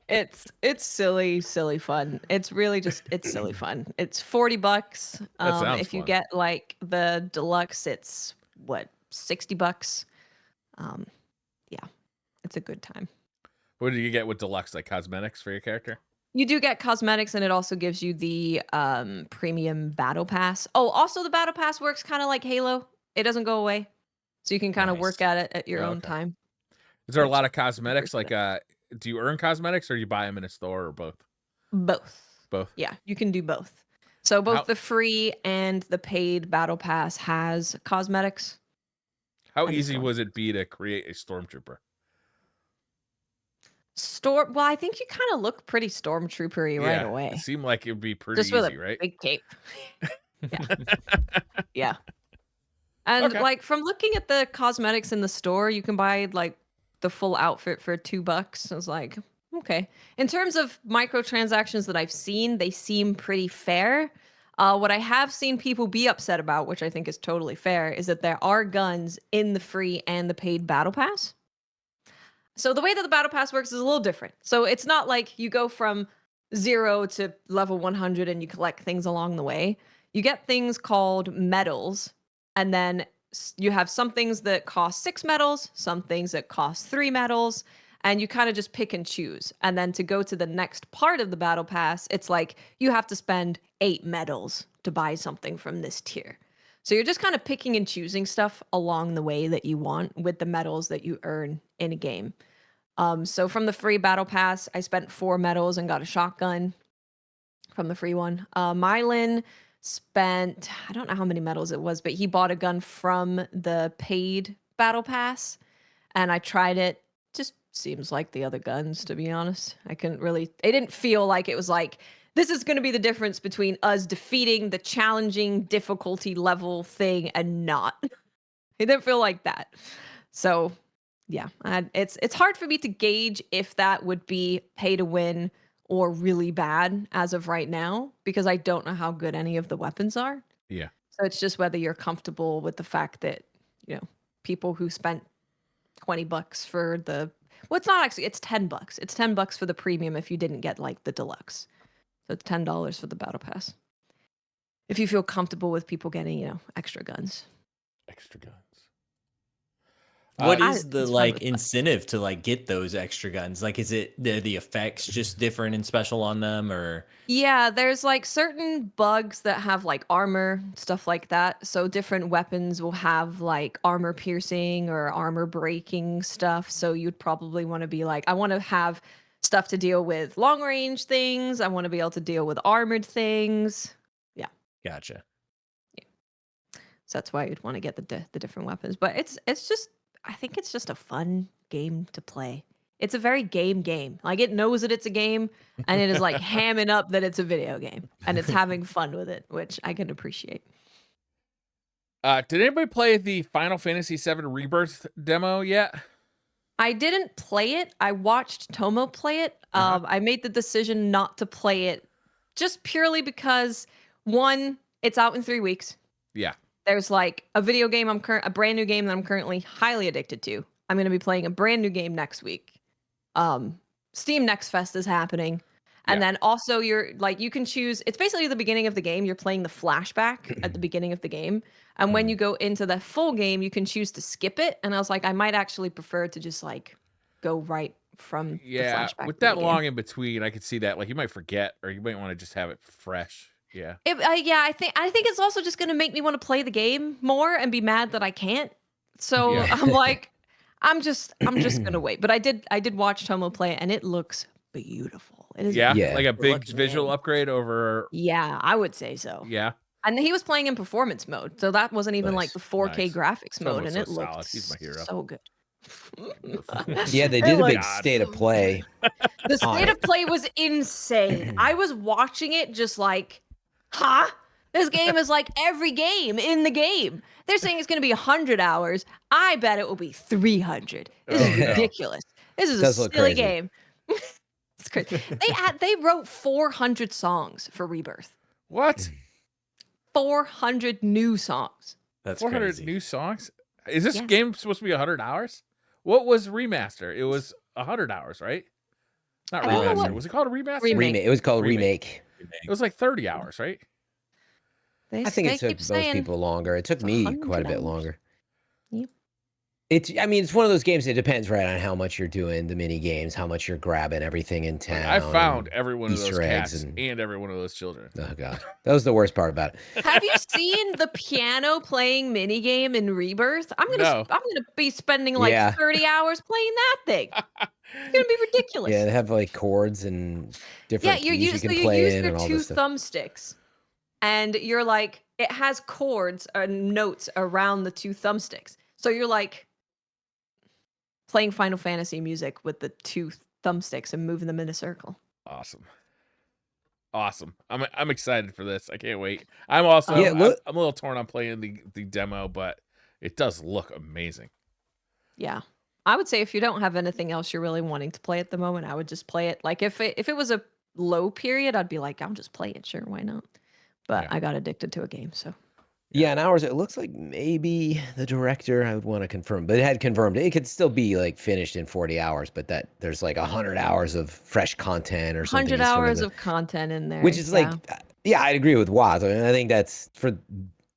It's silly fun. It's really just it's silly fun. It's $40. That sounds If you fun. get like the deluxe, it's what, $60. Yeah, it's a good time. What do you get with deluxe? Like cosmetics for your character? You do get cosmetics, and it also gives you the premium battle pass. Oh, also the battle pass works kind of like Halo. It doesn't go away, so you can kind of work Nice. at it at your own Okay. time. Is there a Which lot of is cosmetics? pretty Like, do you earn cosmetics or you buy them in a store or both? Both. Both. Yeah, you can do both. So both How- the free and the paid battle pass has cosmetics. How And the easy storm- was it be to create a stormtrooper? Well, I think you kind of look pretty stormtroopery right away. It seemed like it would be pretty Just with easy, a right? big cape. Yeah. And Okay. like from looking at the cosmetics in the store, you can buy like the full outfit for $2. I was like, okay. In terms of microtransactions that I've seen, they seem pretty fair. What I have seen people be upset about, which I think is totally fair, is that there are guns in the free and the paid battle pass. So the way that the battle pass works is a little different. So it's not like you go from 0 to level 100 and you collect things along the way. You get things called medals, and then you have some things that cost 6 medals, some things that cost 3 medals, and you kind of just pick and choose. And then to go to the next part of the battle pass, it's like you have to spend 8 medals to buy something from this tier. So you're just kind of picking and choosing stuff along the way that you want with the medals that you earn in a game. So from the free battle pass, I spent 4 medals and got a shotgun from the free one. Mylan spent, I don't know how many medals it was, but he bought a gun from the paid battle pass, and I tried it. Just seems like the other guns, to be honest. It didn't feel like it was like, this is going to be the difference between us defeating the challenging difficulty level thing and not. It didn't feel like that. So yeah, it's hard for me to gauge if that would be pay to win or really bad as of right now, because I don't know how good any of the weapons are. Yeah. So it's just whether you're comfortable with the fact that, people who spent $20 for it's not actually, it's $10. It's $10 for the premium if you didn't get like the deluxe. So it's $10 for the battle pass. If you feel comfortable with people getting, extra guns. Extra guns. What I- is the it's fine like with- incentive to like get those extra guns? Like, is it the effects just different and special on them, or? Yeah, there's like certain bugs that have like armor, stuff like that. So different weapons will have like armor piercing or armor breaking stuff. So you'd probably want to be like, I want to have stuff to deal with long range things. I want to be able to deal with armored things. Gotcha. So that's why you'd want to get the different weapons. But it's just, I think it's just a fun game to play. it's a very game. Like it knows that it's a game, and it is like hamming up that it's a video game, and it's having fun with it, which I can appreciate. Did anybody play the Final Fantasy VII Rebirth demo yet? I didn't play it. I watched Tomo play it. I made the decision not to play it just purely because, one, it's out in 3 weeks. Yeah. There's like a video game a brand new game that I'm currently highly addicted to. I'm going to be playing a brand new game next week. Steam Next Fest is happening. And then also you can choose, it's basically the beginning of the game. You're playing the flashback at the beginning of the game. And when you go into the full game, you can choose to skip it. And I was like, I might actually prefer to just like go right from the flashback. With that long in between, I could see that. Like you might forget, or you might want to just have it fresh. Yeah. I think it's also just going to make me want to play the game more and be mad that I can't. So I'm like, I'm just gonna wait. But I did watch Tomo play it, and it looks beautiful. It is like a big visual upgrade over. Yeah, I would say so. Yeah. And he was playing in performance mode, so that wasn't even like the 4K graphics mode, and it looked He's my hero. so good. Yeah, they did a big state of play. The state of play was insane. I was watching it just like, huh? This game is like every game in the game. They're saying it's going to be 100 hours. I bet it will be 300. This is ridiculous. This is a silly game. It's crazy. They wrote 400 songs for Rebirth. What? 400 new songs. That's 400 crazy. new songs? Is this game supposed to be 100 hours? What was remaster? It was 100 hours, right? Not remaster. Was it called a remaster? Remake. It was called Remake. It was like 30 hours, right? I think it took most people longer. It took me quite a bit longer. Yep. It's one of those games. It depends, right, on how much you're doing the mini games, how much you're grabbing everything in town. I found every one of those Easter eggs cats and every one of those children. Oh god, that was the worst part about it. Have you seen the piano playing mini game in Rebirth? I'm gonna be spending like 30 hours playing that thing. It's gonna be ridiculous. Yeah, they have like chords and different keys you can play in and all two this stuff. thumbsticks, and you're like, it has chords or notes around the two thumbsticks. So you're like playing Final Fantasy music with the two thumbsticks and moving them in a circle. Awesome. I'm excited for this. I can't wait. I'm also I'm a little torn on playing the demo, but it does look amazing. Yeah. I would say if you don't have anything else you're really wanting to play at the moment, I would just play it. Like if it was a low period, I'd be like, I'll just play it. Sure, why not? But I got addicted to a game, so. Yeah, in hours, it looks like maybe the director, I would want to confirm, but it had confirmed it could still be like finished in 40 hours, but that there's like 100 hours of fresh content or something. 100 hours of content in there. Which is like, I'd agree with Waz. I mean, I think that's for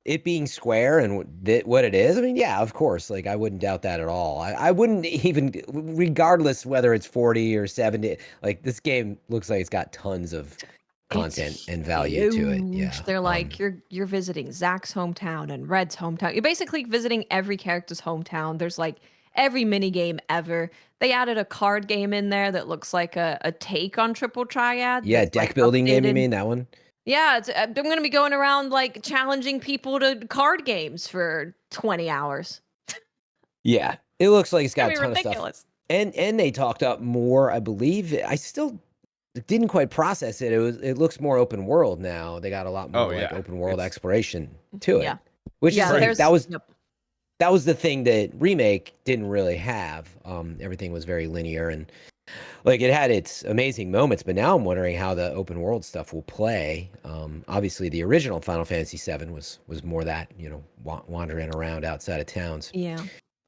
it being Square and what it is. I mean, yeah, of course. Like, I wouldn't doubt that at all. I wouldn't even, regardless whether it's 40 or 70, like this game looks like it's got tons of content and value to it. Yeah, they're like you're visiting Zach's hometown and Red's hometown. You're basically visiting every character's hometown. There's like every mini game ever. They added a card game in there that looks like a take on Triple Triad. Yeah, deck building game. You mean that one? Yeah, I'm going to be going around like challenging people to card games for 20 hours. Yeah, it looks like it's got a ton ridiculous. of stuff. And they talked up more, I believe. I still didn't quite process it. It looks more open world now. They got a lot more like open world exploration to it. Yeah. Which is like, that was the thing that Remake didn't really have. Everything was very linear and like it had its amazing moments, but now I'm wondering how the open world stuff will play. Obviously the original Final Fantasy VII was more that, wandering around outside of towns. Yeah.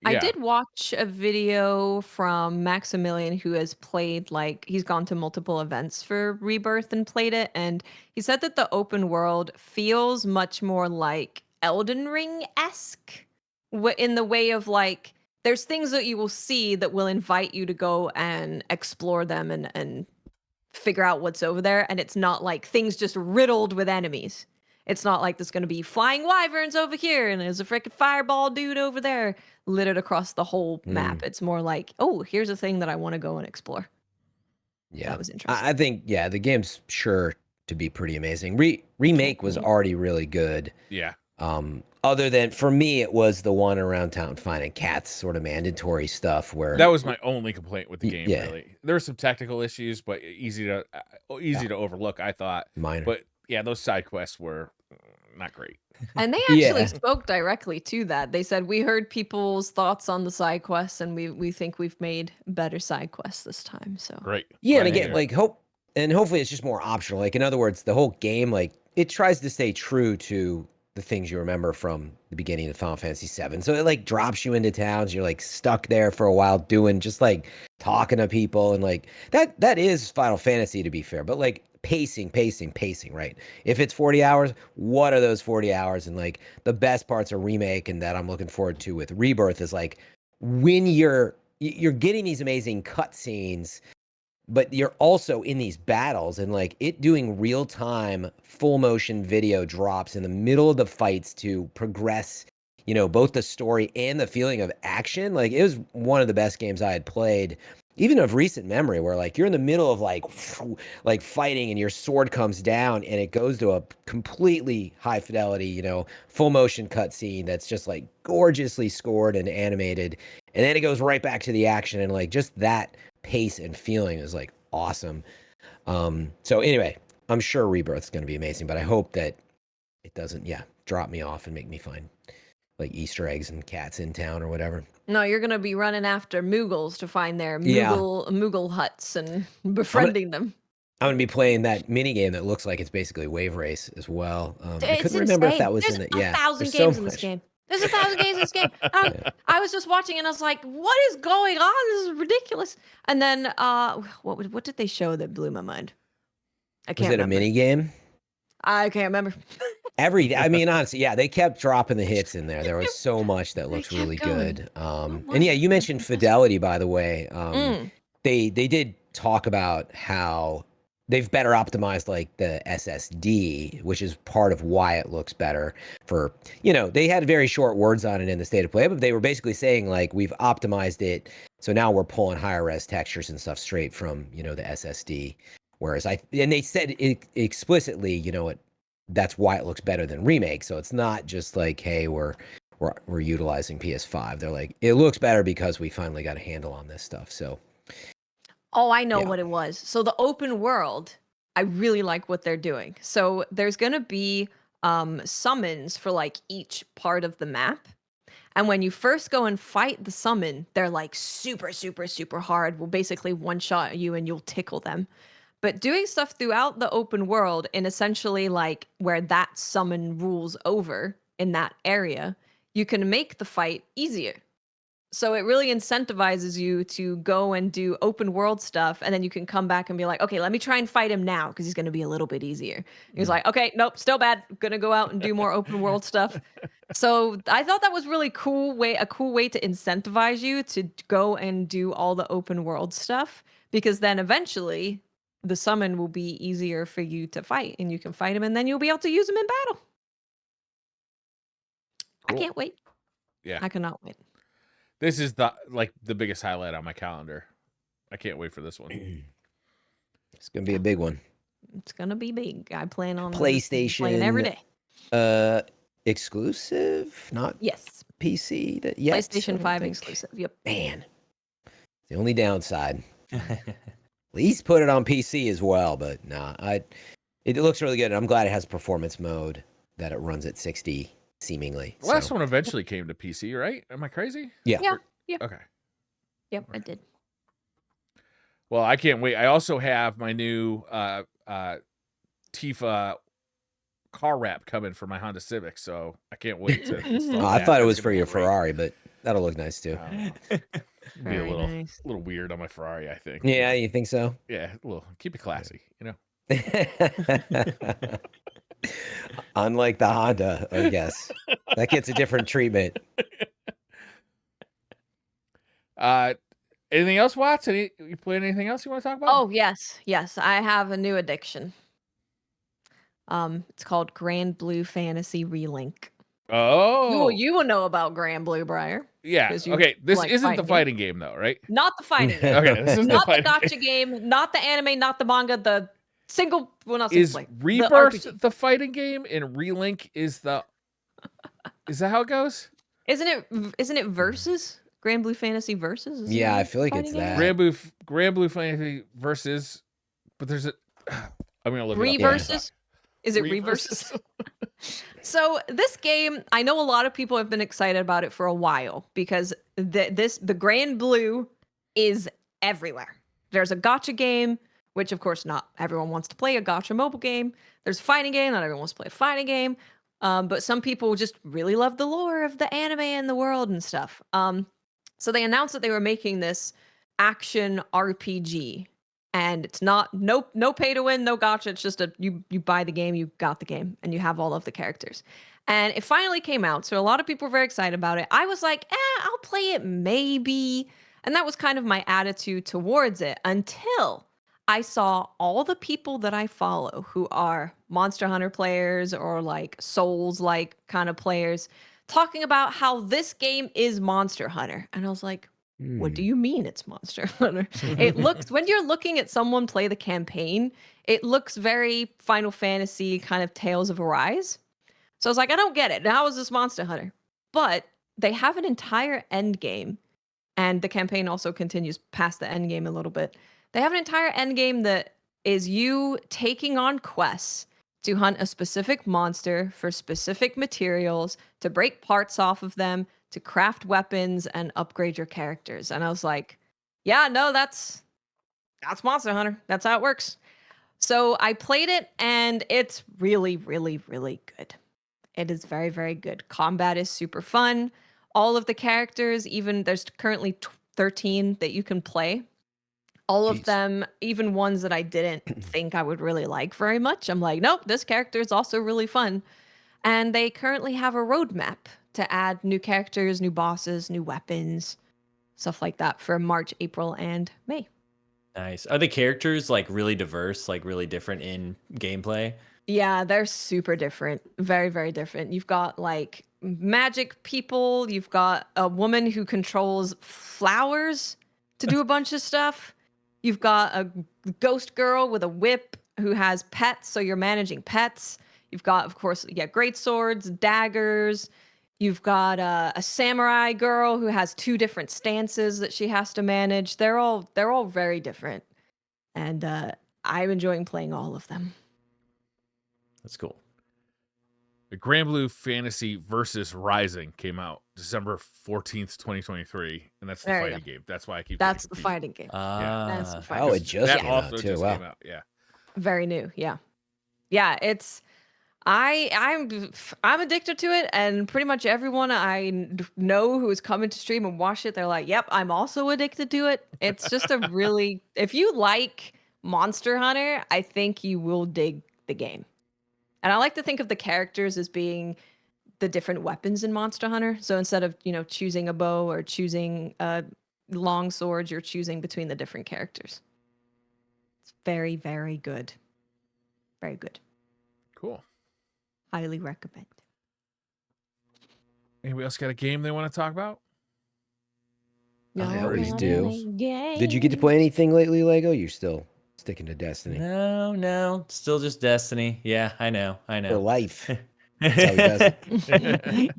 I did watch a video from Maximilian who has played, like, he's gone to multiple events for Rebirth and played it. And he said that the open world feels much more like Elden Ring-esque in the way of, like, there's things that you will see that will invite you to go and explore them and figure out what's over there. And it's not like things just riddled with enemies. It's not like there's going to be flying wyverns over here and there's a freaking fireball dude over there littered across the whole map. It's more like, oh, here's a thing that I want to go and explore. Yeah, that was interesting. I think, the game's sure to be pretty amazing. Remake was already really good. Yeah. Other than, for me, it was the one around town finding cats, sort of mandatory stuff where That was my only complaint with the game. yeah. Really, there were some technical issues, but easy to overlook. I thought, minor. but yeah, those side quests were not great. And they actually Yeah. spoke directly to that. They said, we heard people's thoughts on the side quests, and we think we've made better side quests this time. So Great. Yeah, Glad and to again, hear. like hopefully it's just more optional. Like, in other words, the whole game, like, it tries to stay true to the things you remember from the beginning of Final Fantasy VII. So it like drops you into towns. You're like stuck there for a while doing just like talking to people, and like that is Final Fantasy, to be fair. But like pacing, right? If it's 40 hours, what are those 40 hours? And like the best parts of Remake, and that I'm looking forward to with Rebirth, is like when you're getting these amazing cutscenes, but you're also in these battles, and like it doing real time full motion video drops in the middle of the fights to progress, both the story and the feeling of action. Like, it was one of the best games I had played, even of recent memory, where like you're in the middle of like fighting, and your sword comes down and it goes to a completely high fidelity, full motion cutscene that's just like gorgeously scored and animated. And then it goes right back to the action, and like just that pace and feeling is like awesome. So anyway, I'm sure Rebirth's going to be amazing, but I hope that it doesn't drop me off and make me find like Easter eggs and cats in town or whatever. no, you're gonna be running after Moogles to find their Yeah. Moogle huts and befriending them. I'm going to be playing that mini game that looks like it's basically Wave Race as well. I It's couldn't remember if insane. that was There's in the 1,000 there's games so in this much. game. There's 1,000 games in this game. I was just watching and I was like, what is going on? This is ridiculous. And then what did they show that blew my mind? I Was can't it a remember. mini game? I can't remember. I mean, honestly, they kept dropping the hits in there. There was so much that looks kept really going. good. was And yeah, it? you mentioned fidelity, by the way. Mm. They did talk about how they've better optimized like the SSD, which is part of why it looks better. For they had very short words on it in the state of play, but they were basically saying like, we've optimized it, so now we're pulling higher res textures and stuff straight from the SSD. Whereas and they said it explicitly, that's why it looks better than Remake. So it's not just like, hey, we're utilizing PS5. They're like, it looks better because we finally got a handle on this stuff. So Oh, I know Yeah. what it was. So the open world, I really like what they're doing. So there's gonna be summons for like each part of the map. And when you first go and fight the summon, they're like super, super, super hard. Will basically one shot you and you'll tickle them. But doing stuff throughout the open world, and essentially like where that summon rules over in that area, you can make the fight easier. So it really incentivizes you to go and do open world stuff, and then you can come back and be like, okay, let me try and fight him now because he's going to be a little bit easier. He's like, okay, nope, still bad. Gonna go out and do more open world stuff. So I thought that was really a cool way to incentivize you to go and do all the open world stuff, because then eventually the summon will be easier for you to fight, and you can fight him, and then you'll be able to use him in battle. Cool. I can't wait. Yeah. I cannot wait. This is the biggest highlight on my calendar. I can't wait for this one. It's gonna be a big one. It's gonna be big. I plan on PlayStation playing every day. Exclusive, not Yes, PC. Yet, PlayStation I don't 5 think. exclusive. Yep. Man, the only downside. At least put it on PC as well, but nah, it looks really good. And I'm glad it has performance mode that it runs at 60 seemingly. The last one eventually came to PC, right? Am I crazy? Yeah. Yeah. Okay. Yep, I did. Well, I can't wait. I also have my new Tifa car wrap coming for my Honda Civic, so I can't wait to install I that. thought it That's was gonna for be your great. Ferrari, but that'll look nice too. Be a Very little nice. little weird on my Ferrari, I think. Yeah, you think so? Yeah, a little. Keep it classy, Unlike the Honda, I guess. That gets a different treatment. Anything else, Watts? You playing anything else you want to talk about? Oh yes, I have a new addiction. It's called Granblue Fantasy Relink. Oh, You will know about Granblue, Briar. yeah. 'cause you Okay, this like isn't fighting the fighting game though, right? Not the fighting game. Okay, this is Not the fighting gotcha game. Not the anime. Not the manga. The single. Well, not single Is play. The Rebirth RPG. the fighting game and Relink is the Is that how it goes? Isn't it Versus? Granblue Fantasy Versus? Isn't Yeah, that I a feel like it's fighting game? that. Granblue Fantasy versus, but there's a. I'm gonna look it up. Reverses? Is it Reverses? Reverses? So this game, I know a lot of people have been excited about it for a while because the Granblue is everywhere. There's a gacha game, which of course not everyone wants to play a gacha mobile game. There's a fighting game, not everyone wants to play a fighting game. But some people just really love the lore of the anime and the world and stuff. So they announced that they were making this action RPG, and it's not no pay to win, no gacha. It's just you buy the game, you got the game, and you have all of the characters. And it finally came out, so a lot of people were very excited about it. I was like, I'll play it maybe, and that was kind of my attitude towards it until I saw all the people that I follow who are Monster Hunter players or like Souls like kind of players talking about how this game is Monster Hunter. And I was like, what do you mean it's Monster Hunter? It looks, when you're looking at someone play the campaign, it looks very Final Fantasy kind of Tales of Arise. So I was like, I don't get it. How is this Monster Hunter? But they have an entire end game, and the campaign also continues past the end game a little bit. They have an entire end game that is you taking on quests to hunt a specific monster for specific materials, to break parts off of them, to craft weapons and upgrade your characters. And I was like, yeah, no, that's Monster Hunter. That's how it works. So I played it, and it's really, really, really good. It is very, very good. Combat is super fun. All of the characters, even there's currently 13 that you can play. All of them, even ones that I didn't think I would really like very much. I'm like, nope, this character is also really fun. And they currently have a roadmap to add new characters, new bosses, new weapons, stuff like that for March, April, and May. Nice. Are the characters like really diverse, like really different in gameplay? Yeah, they're super different. Very, very different. You've got like magic people. You've got a woman who controls flowers to do a bunch of stuff. You've got a ghost girl with a whip who has pets, so you're managing pets. You've got, of course, great swords, daggers. You've got a samurai girl who has 2 different stances that she has to manage. They're all very different, and I'm enjoying playing all of them. That's cool. The Granblue Fantasy versus Rising came out December 14th, 2023, and that's the There you fighting game. That's why I keep. That's getting the confused. fighting game. That's the fighting Oh, game. it just That came also out too. just Wow. came out. Yeah. Very new. Yeah. It's I'm addicted to it, and pretty much everyone I know who is coming to stream and watch it, they're like, "Yep, I'm also addicted to it." It's just a really, if you like Monster Hunter, I think you will dig the game. And I like to think of the characters as being the different weapons in Monster Hunter. So instead of, choosing a bow or choosing a long sword, you're choosing between the different characters. It's very, very good. Very good. Cool. Highly recommend. Anybody else got a game they want to talk about? I always got do. any Did you get to play anything lately, Lego? You're still sticking to Destiny No, still just Destiny. Yeah, I know. for life. That's how he does it.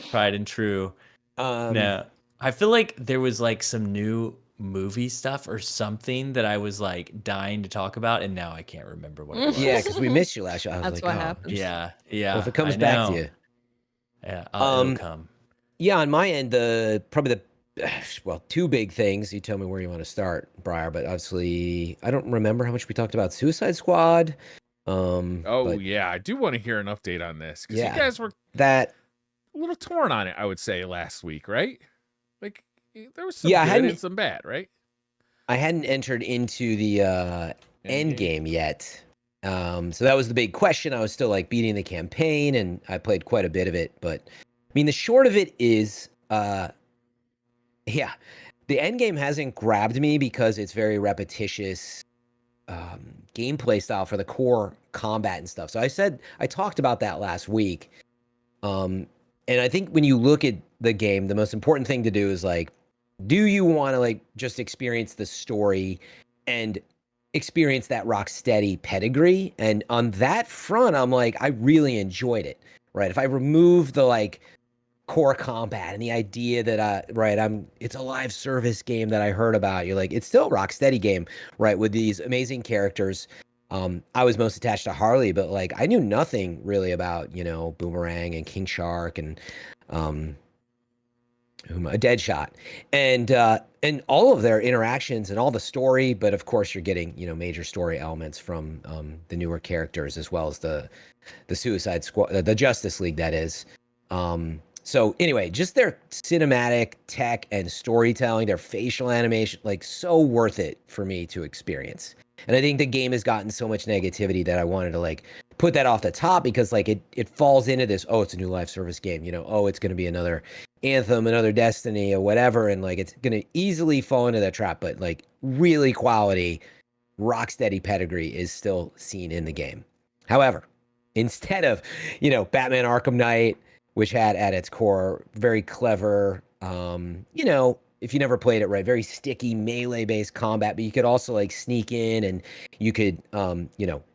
Tried and true. Um, No, I feel like there was like some new movie stuff or something that I was like dying to talk about, and now I can't remember what it was. Yeah, because we missed you last year. I was That's like, what oh. happens. Yeah. Well, if it comes I back to know. you. Yeah, it'll come. Yeah, on my end, probably the 2 big things. You tell me where you want to start, Briar. But obviously, I don't remember how much we talked about Suicide Squad. But Yeah, I do want to hear an update on this because Yeah. you guys were that a little torn on it. I would say last week, right? Like there was some Yeah, I good hadn't- and some bad, right? I hadn't entered into the Endgame yet. So that was the big question. I was still like beating the campaign, and I played quite a bit of it. But I mean, the short of it is, the Endgame hasn't grabbed me because it's very repetitious gameplay style for the core combat and stuff. So I talked about that last week. And I think when you look at the game, the most important thing to do is like, do you want to like just experience the story and experience that Rocksteady pedigree? And on that front, I'm like, I really enjoyed it. Right. If I remove the like core combat and the idea that it's a live service game that I heard about. You're like, it's still a Rocksteady game, right? With these amazing characters. I was most attached to Harley, but like I knew nothing really about, Boomerang and King Shark and a Deadshot, and all of their interactions and all the story. But of course, you're getting major story elements from the newer characters as well as the Suicide Squad, the Justice League, that is. So anyway, just their cinematic tech and storytelling, their facial animation, like so worth it for me to experience. And I think the game has gotten so much negativity that I wanted to like put that off the top because like it falls into this, oh, it's a new live service game, oh, it's going to be another Anthem, another Destiny or whatever. And like, it's going to easily fall into that trap, but like really quality Rocksteady pedigree is still seen in the game. However, instead of, Batman Arkham Knight, which had at its core very clever, if you never played it right, very sticky melee-based combat, but you could also like sneak in and you could,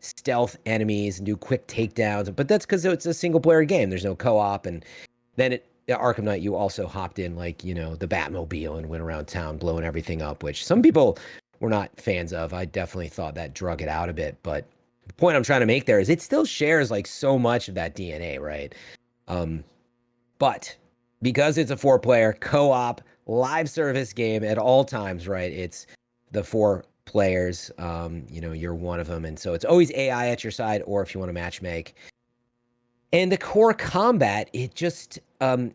stealth enemies and do quick takedowns. But that's because it's a single-player game. There's no co-op. And then at Arkham Knight, you also hopped in like, the Batmobile and went around town blowing everything up, which some people were not fans of. I definitely thought that drug it out a bit. But the point I'm trying to make there is it still shares like so much of that DNA, right? But because it's a 4-player co-op live service game at all times, right? It's the 4 players, you're one of them. And so it's always AI at your side, or if you want to match make. And the core combat, it just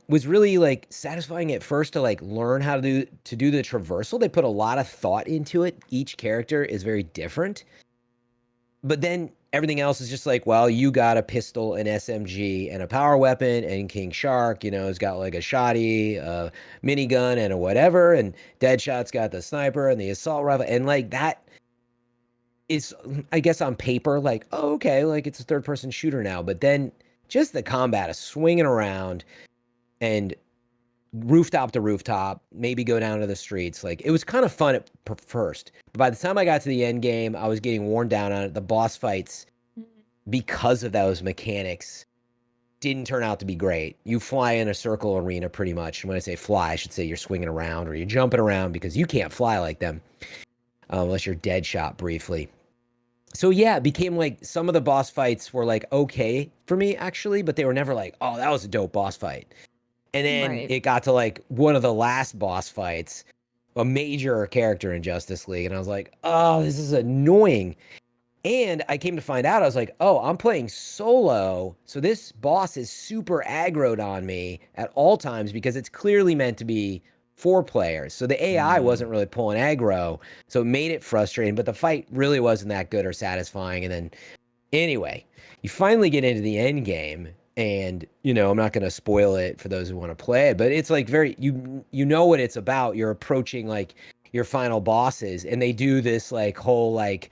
was really like satisfying at first to like learn how to do the traversal. They put a lot of thought into it. Each character is very different. But then everything else is just like, well, you got a pistol, an SMG, and a power weapon, and King Shark, has got like a shotty, a minigun, and a whatever, and Deadshot's got the sniper and the assault rifle, and like that is, I guess on paper, like, oh, okay, like it's a third-person shooter now, but then just the combat of swinging around and rooftop to rooftop, maybe go down to the streets. Like it was kind of fun at first. But by the time I got to the end game, I was getting worn down on it. The boss fights, because of those mechanics, didn't turn out to be great. You fly in a circle arena pretty much. And when I say fly, I should say you're swinging around or you're jumping around because you can't fly like them unless you're Deadshot briefly. So yeah, it became like some of the boss fights were like okay for me actually, but they were never like, oh, that was a dope boss fight. And then it got to like one of the last boss fights, a major character in Justice League. And I was like, oh, this is annoying. And I came to find out, I was like, oh, I'm playing solo. So this boss is super aggroed on me at all times because it's clearly meant to be 4 players. So the AI wasn't really pulling aggro. So it made it frustrating, but the fight really wasn't that good or satisfying. And then anyway, you finally get into the end game. And, I'm not going to spoil it for those who want to play it, but it's like very, you know what it's about. You're approaching like your final bosses and they do this like whole, like,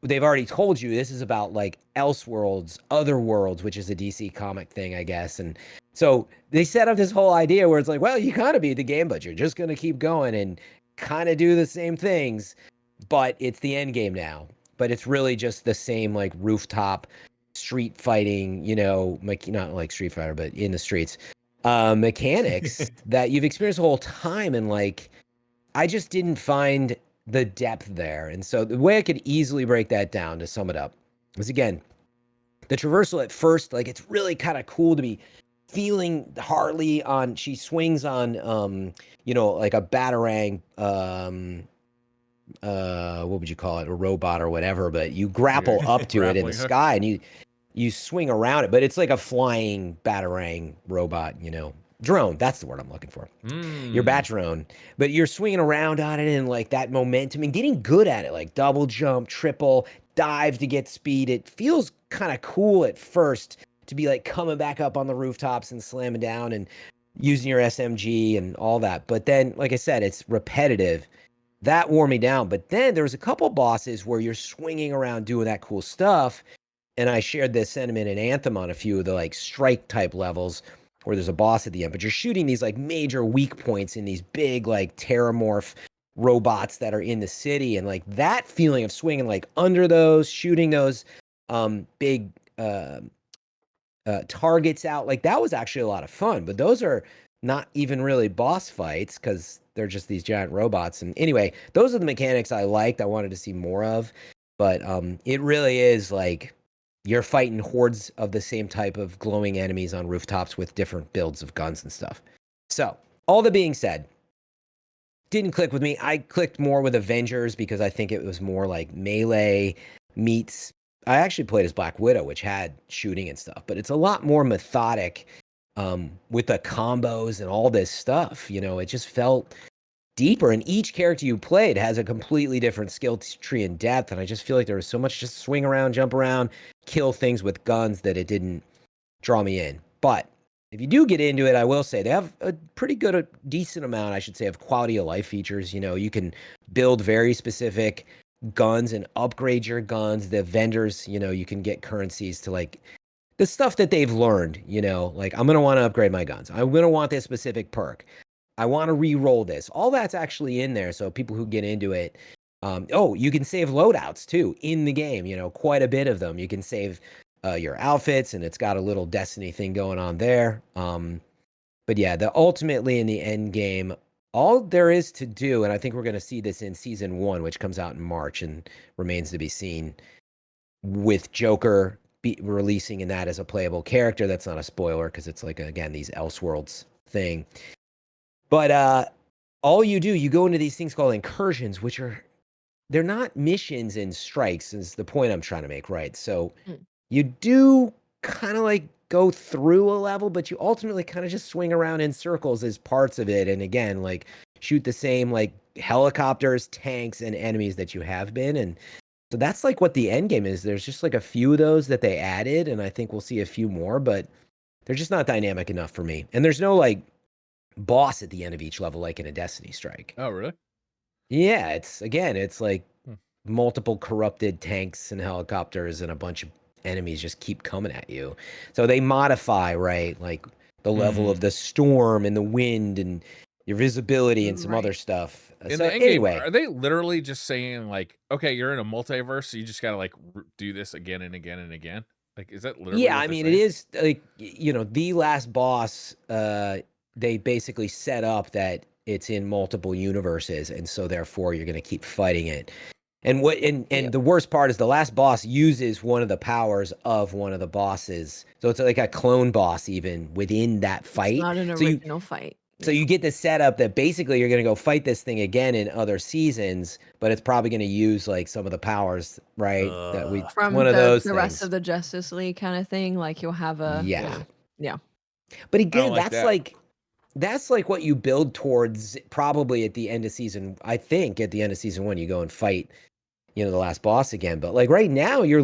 they've already told you this is about like Elseworlds, Otherworlds, which is a DC comic thing, I guess. And so they set up this whole idea where it's like, well, you kind of beat the game, but you're just going to keep going and kind of do the same things, but it's the end game now. But it's really just the same like rooftop street fighting, not like Street Fighter, but in the streets, mechanics that you've experienced the whole time. And like, I just didn't find the depth there. And so the way I could easily break that down to sum it up was, again, the traversal at first, like it's really kind of cool to be feeling Harley on, she swings on, like a Batarang, what would you call it? A robot or whatever, but you grapple up to it in the sky and you swing around it, but it's like a flying Batarang robot, drone. That's the word I'm looking for. Your bat drone, but you're swinging around on it and like that momentum and getting good at it, like double jump, triple dive to get speed. It feels kind of cool at first to be like coming back up on the rooftops and slamming down and using your SMG and all that. But then, like I said, it's repetitive. That wore me down. But then there was a couple bosses where you're swinging around doing that cool stuff. And I shared this sentiment in Anthem on a few of the like strike type levels where there's a boss at the end, but you're shooting these like major weak points in these big like terramorph robots that are in the city. And like that feeling of swinging like under those, shooting those big targets out, like that was actually a lot of fun. But those are not even really boss fights because they're just these giant robots. And anyway, those are the mechanics I liked. I wanted to see more of, but it really is like you're fighting hordes of the same type of glowing enemies on rooftops with different builds of guns and stuff. So all that being said, didn't click with me. I clicked more with Avengers because I think it was more like melee meets. I actually played as Black Widow, which had shooting and stuff, but it's a lot more methodic with the combos and all this stuff. You know, it just felt deeper, and each character you played has a completely different skill tree and depth, and I just feel like there was so much just swing around, jump around, kill things with guns that it didn't draw me in. But if you do get into it, I will say they have a pretty good, a decent amount, I should say, of quality of life features. You know, you can build very specific guns and upgrade your guns. The vendors, you know, you can get currencies to like the stuff that they've learned, you know, like I'm going to want to upgrade my guns. I'm going to want this specific perk. I want to re-roll this. All that's actually in there. So people who get into it, you can save loadouts too in the game, you know, quite a bit of them. You can save your outfits, and it's got a little Destiny thing going on there. But yeah, ultimately in the end game, all there is to do, and I think we're going to see this in season 1, which comes out in March and remains to be seen, with Joker releasing in that as a playable character. That's not a spoiler because it's like, again, these Elseworlds thing. But all you do, you go into these things called incursions, which they're not missions and strikes, is the point I'm trying to make, right? So you do kind of like go through a level, but you ultimately kind of just swing around in circles as parts of it. And again, like shoot the same like helicopters, tanks, and enemies that you have been. And so that's like what the end game is. There's just like a few of those that they added, and I think we'll see a few more, but they're just not dynamic enough for me. And there's no like boss at the end of each level like in a Destiny strike. Oh, really? Yeah, it's like multiple corrupted tanks and helicopters and a bunch of enemies just keep coming at you. So they modify, right, like the level of the storm and the wind and your visibility and some other stuff. In So the end anyway, game, are they literally just saying like, okay, you're in a multiverse, so you just gotta like do this again and again and again? Like, is that literally? yeah, what I they're mean, saying? it is like, you know, the last boss, they basically set up that it's in multiple universes, and so therefore you're going to keep fighting it. And the worst part is the last boss uses one of the powers of one of the bosses, so it's like a clone boss even within that fight. It's not an original fight. So you get the setup that basically you're going to go fight this thing again in other seasons, but it's probably going to use like some of the powers, right? That we From one of those the rest things. of the Justice League kind of thing, like you'll have a Yeah. But again, like that. that's like what you build towards probably at the end of season. I think at the end of season 1, you go and fight, you know, the last boss again. But like right now, you're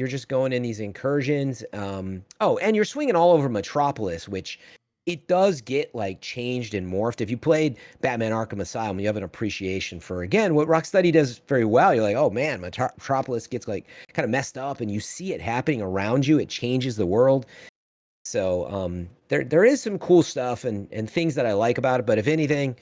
just going in these incursions. And you're swinging all over Metropolis, which it does get like changed and morphed. If you played Batman Arkham Asylum, you have an appreciation for, again, what Rocksteady does very well. You're like, oh man, Metropolis gets like kind of messed up, and you see it happening around you. It changes the world. So there is some cool stuff and things that I like about it. But if anything,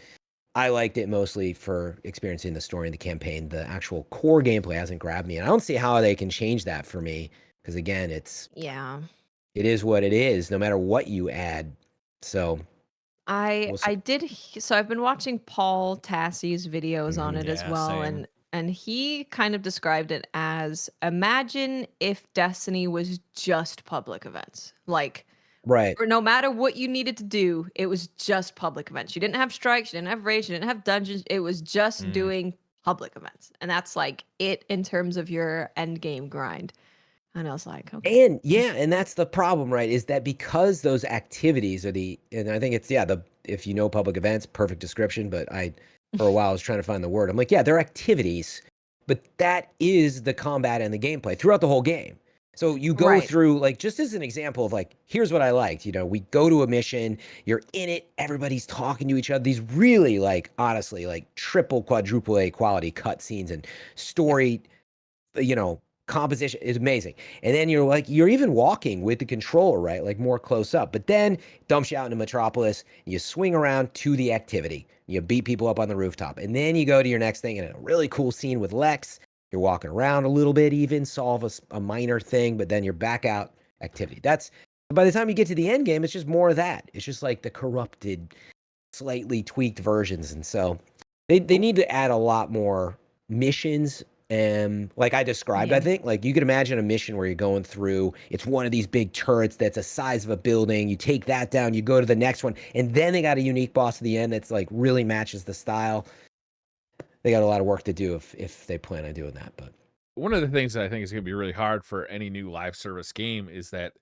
I liked it mostly for experiencing the story and the campaign. The actual core gameplay hasn't grabbed me, and I don't see how they can change that for me. Because again, it is what it is, no matter what you add. So I did. So I've been watching Paul Tassie's videos on it as Yeah, well, same. and he kind of described it as, imagine if Destiny was just public events, like. right. Or no matter what you needed to do, it was just public events. You didn't have strikes, you didn't have raids, you didn't have dungeons. It was just doing public events. And that's like it in terms of your end game grind. And I was like, okay. And that's the problem, right? Is that because those activities are and I think it's if you know public events, perfect description, but for a while I was trying to find the word. I'm like, yeah, they're activities, but that is the combat and the gameplay throughout the whole game. So you go through, like, just as an example of like, here's what I liked. You know, we go to a mission, you're in it, everybody's talking to each other. These really, like, honestly, like triple, quadruple A quality cutscenes and story, you know, composition is amazing. And then you're even walking with the controller, right? Like more close up. But then it dumps you out into Metropolis, you swing around to the activity. You beat people up on the rooftop. And then you go to your next thing, and a really cool scene with Lex. You're walking around a little bit, even solve a minor thing, but then you're back out activity. That's By the time you get to the end game, it's just more of that. It's just like the corrupted, slightly tweaked versions. And so they need to add a lot more missions. Like I described, I think, like you could imagine a mission where you're going through, it's one of these big turrets that's the size of a building. You take that down, you go to the next one, and then they got a unique boss at the end that's like really matches the style. They got a lot of work to do if they plan on doing that. But one of the things that I think is going to be really hard for any new live service game is that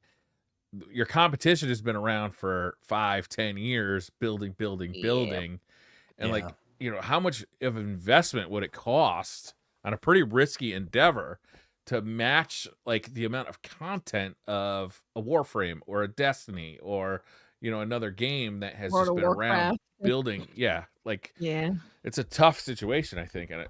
your competition has been around for 5-10 years, building, and like, you know, how much of an investment would it cost on a pretty risky endeavor to match like the amount of content of a Warframe or a Destiny or, you know, another game that has World just of been around Warcraft. building. Yeah, like Yeah. it's a tough situation, I think, and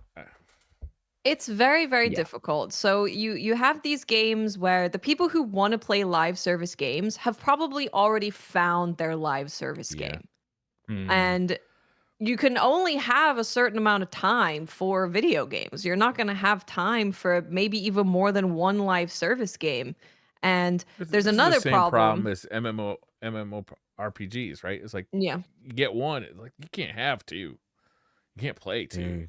It's very, very Yeah. difficult. So you have these games where the people who want to play live service games have probably already found their live service Yeah. game. And you can only have a certain amount of time for video games. You're not going to have time for maybe even more than one live service game. And there's this another is the same problem problem. as MMO RPGs, right? It's like Yeah, you get one, it's like you can't have two, you can't play two.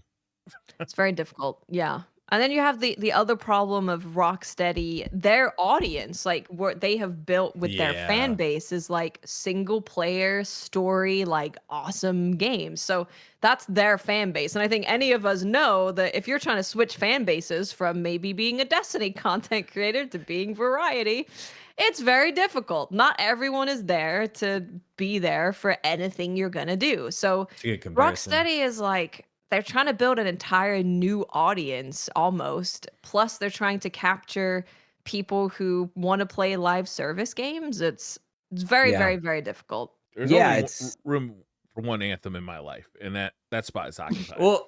it's very difficult. Yeah. And then you have the other problem of Rocksteady, their audience, like what they have built with their fan Yeah. base is like single player story, like awesome games. So that's their fan base. And I think any of us know that if you're trying to switch fan bases from maybe being a Destiny content creator to being variety, it's very difficult. Not everyone is there to be there for anything you're gonna do. So It's a good comparison. Rocksteady is like they're trying to build an entire new audience almost. Plus, they're trying to capture people who want to play live service games. It's very, Yeah. very, very difficult. There's Yeah, only it's- room for one Anthem in my life, and that spot is occupied. Well,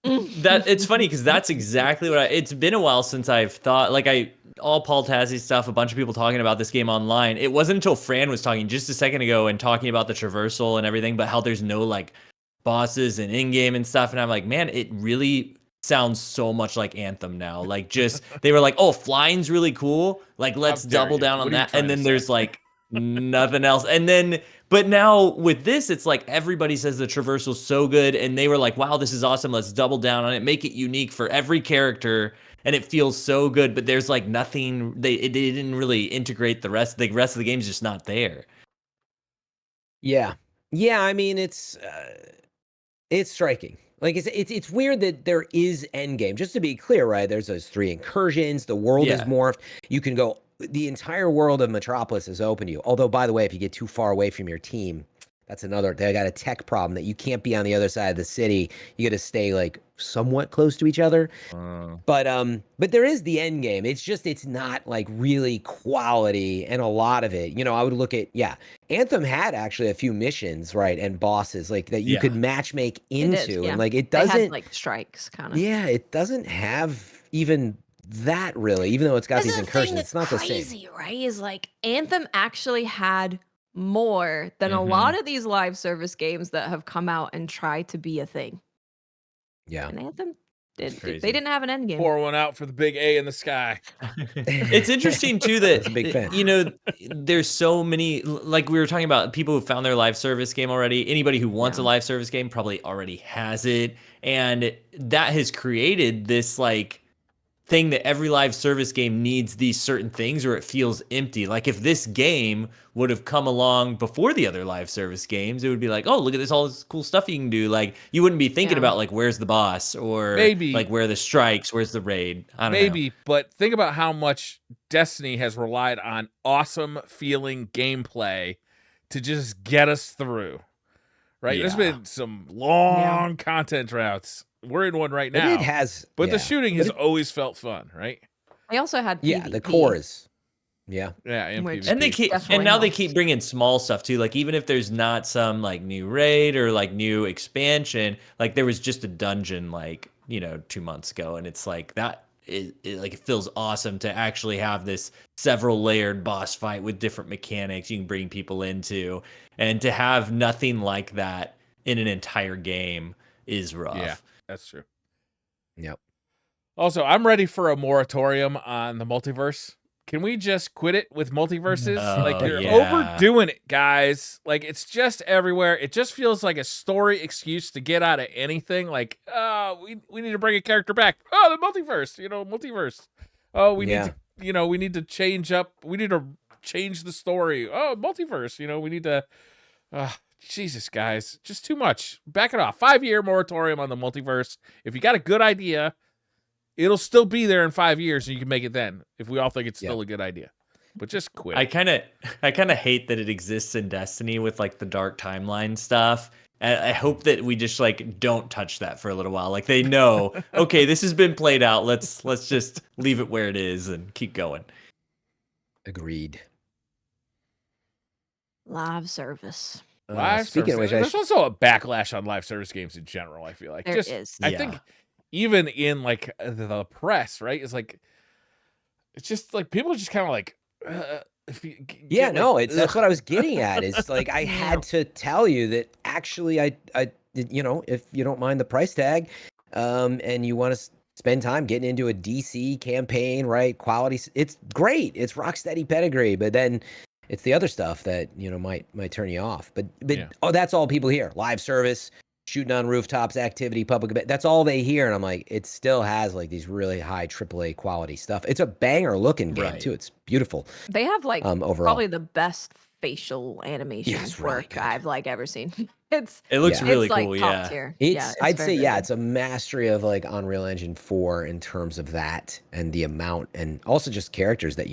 that it's funny because that's exactly what it's been a while since I've thought like all Paul Tassi stuff, a bunch of people talking about this game online. It wasn't until Fran was talking just a second ago and talking about the traversal and everything, but how there's no like bosses and in-game and stuff. And I'm like, man, it really sounds so much like Anthem now. Like just they were like, oh, flying's really cool. Like let's dare double you. down What on are you that. trying And to then say? there's like nothing else. And then but now with this, it's like everybody says the traversal's so good, and they were like, wow, this is awesome. Let's double down on it, make it unique for every character. And it feels so good, but there's like nothing. They didn't really integrate the rest. The rest of the game's just not there. Yeah. I mean, it's striking. Like it's weird that there is Endgame. Just to be clear, right? There's those 3 incursions. The world is Yeah. morphed. You can go. The entire world of Metropolis is open to you. Although, by the way, if you get too far away from your team, that's another. They got a tech problem that you can't be on the other side of the city. You got to stay like somewhat close to each other. But there is the end game. It's just it's not like really quality, and a lot of it. You know, I would look at Anthem had actually a few missions, right, and bosses like that you could matchmake into, and like it They doesn't had like strikes kind of. Yeah, it doesn't have even that really, even though it's got these incursions. It's not the same. Crazy, right? Is like Anthem actually had more than a lot of these live service games that have come out and tried to be a thing. Yeah. And Anthem they Crazy. didn't have an end game. Pour one out for the big A in the sky. It's interesting too that a big fan. you know there's so many, like we were talking about, people who found their live service game already. Anybody who wants a live service game probably already has it, and that has created this like thing that every live service game needs these certain things or it feels empty. Like if this game would have come along before the other live service games, it would be like, oh, look at all this cool stuff you can do. Like you wouldn't be thinking about like where's the boss, or Maybe. like where are the strikes, where's the raid. I don't know. Maybe, but think about how much Destiny has relied on awesome feeling gameplay to just get us through. Right? There's Yeah. been some long content routes. We're in one right now. It has, but the yeah. shooting has always felt fun, right? They also had Yeah, the PvP. core is. Yeah. Yeah, and Which- PvP. And they keep, Definitely and now they helps. keep bringing small stuff too. Like even if there's not some like new raid or like new expansion, like there was just a dungeon like 2 months ago, and it's like that. Like it feels awesome to actually have this several layered boss fight with different mechanics you can bring people into, and to have nothing like that in an entire game is rough. Yeah, that's true. Yep. Also, I'm ready for a moratorium on the multiverse. Can we just quit it with multiverses? Like, Oh, you're yeah. overdoing it, guys. Like, it's just everywhere. It just feels like a story excuse to get out of anything. Like, we need to bring a character back. Oh, the multiverse, multiverse. Oh, we need to, we need to change up. We need to change the story. Oh, multiverse. We need to. Jesus, guys, just too much. Back it off. 5-year moratorium on the multiverse. If you got a good idea, it'll still be there in 5 years, and you can make it then. If we all think it's still a good idea, but just quit. I kind of hate that it exists in Destiny with like the dark timeline stuff. And I hope that we just like don't touch that for a little while. Like they know, okay, this has been played out. Let's just leave it where it is and keep going. Agreed. Live service. Live speaking service. of which, There's also a backlash on live service games in general, I feel like. There is. I think even in like the press, right? It's just like people are just kind of like that's what I was getting at. Is like I had to tell you that actually I if you don't mind the price tag, and you want to spend time getting into a DC campaign, right? Quality, it's great. It's Rocksteady pedigree, but then it's the other stuff that might turn you off. But that's all people hear. Live service, shooting on rooftops, activity, public event. That's all they hear, and I'm like, it still has like these really high AAA quality stuff. It's a banger looking game too. It's beautiful. They have like overall probably the best facial animation work I've like ever seen. It looks really like cool. Top tier. I'd say it's a mastery of like Unreal Engine 4 in terms of that and the amount, and also just characters that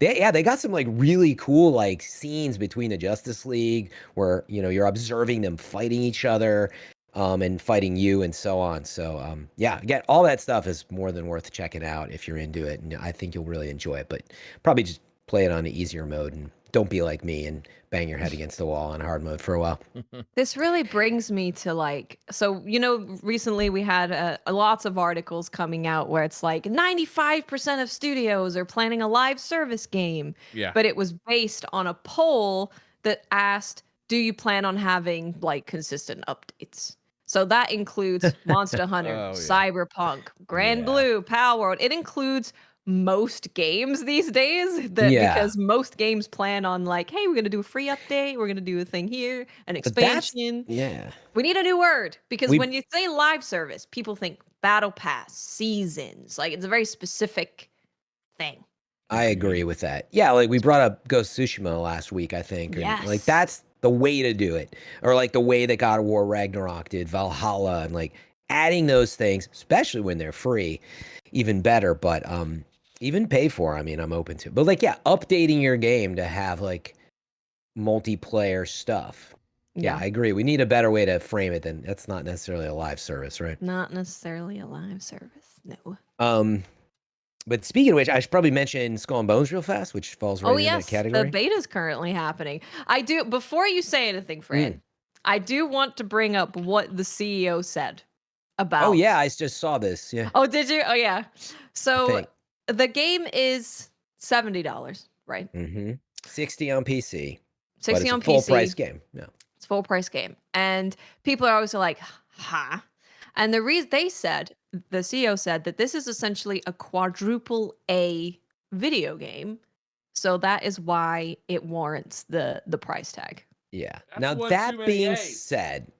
they got some like really cool like scenes between the Justice League where you're observing them fighting each other and fighting you and so on. So again, all that stuff is more than worth checking out if you're into it, and I think you'll really enjoy it. But probably just play it on the easier mode and don't be like me and bang your head against the wall on hard mode for a while. This really brings me to like, so, recently we had lots of articles coming out where it's like 95% of studios are planning a live service game. Yeah. But it was based on a poll that asked, do you plan on having like consistent updates? So that includes Monster Hunter, Cyberpunk, Granblue, Power World. It includes most games these days because most games plan on like, hey, we're going to do a free update. We're going to do a thing here, an expansion. We need a new word because when you say live service, people think battle pass, seasons. Like it's a very specific thing. I agree with that. Yeah, like we brought up Ghost of Tsushima last week, I think. And like that's the way to do it. Or like the way that God of War Ragnarok did, Valhalla, and like adding those things, especially when they're free, even better. But even pay for, I mean, I'm open to. But like, updating your game to have like multiplayer stuff. Yeah, I agree. We need a better way to frame it than that's not necessarily a live service, right? Not necessarily a live service, no. But speaking of which, I should probably mention Skull and Bones real fast, which falls right in that category. The beta's currently happening. Before you say anything, Fran, I do want to bring up what the CEO said about. Oh yeah, I just saw this. Yeah. Oh, did you? Oh yeah. So the game is $70, right? 60 on PC. 60 on PC. Full price game. Yeah. It's full price game. And people are always like, huh? And the reason the CEO said that this is essentially a quadruple A video game. So that is why it warrants the price tag. Yeah. Now that being said,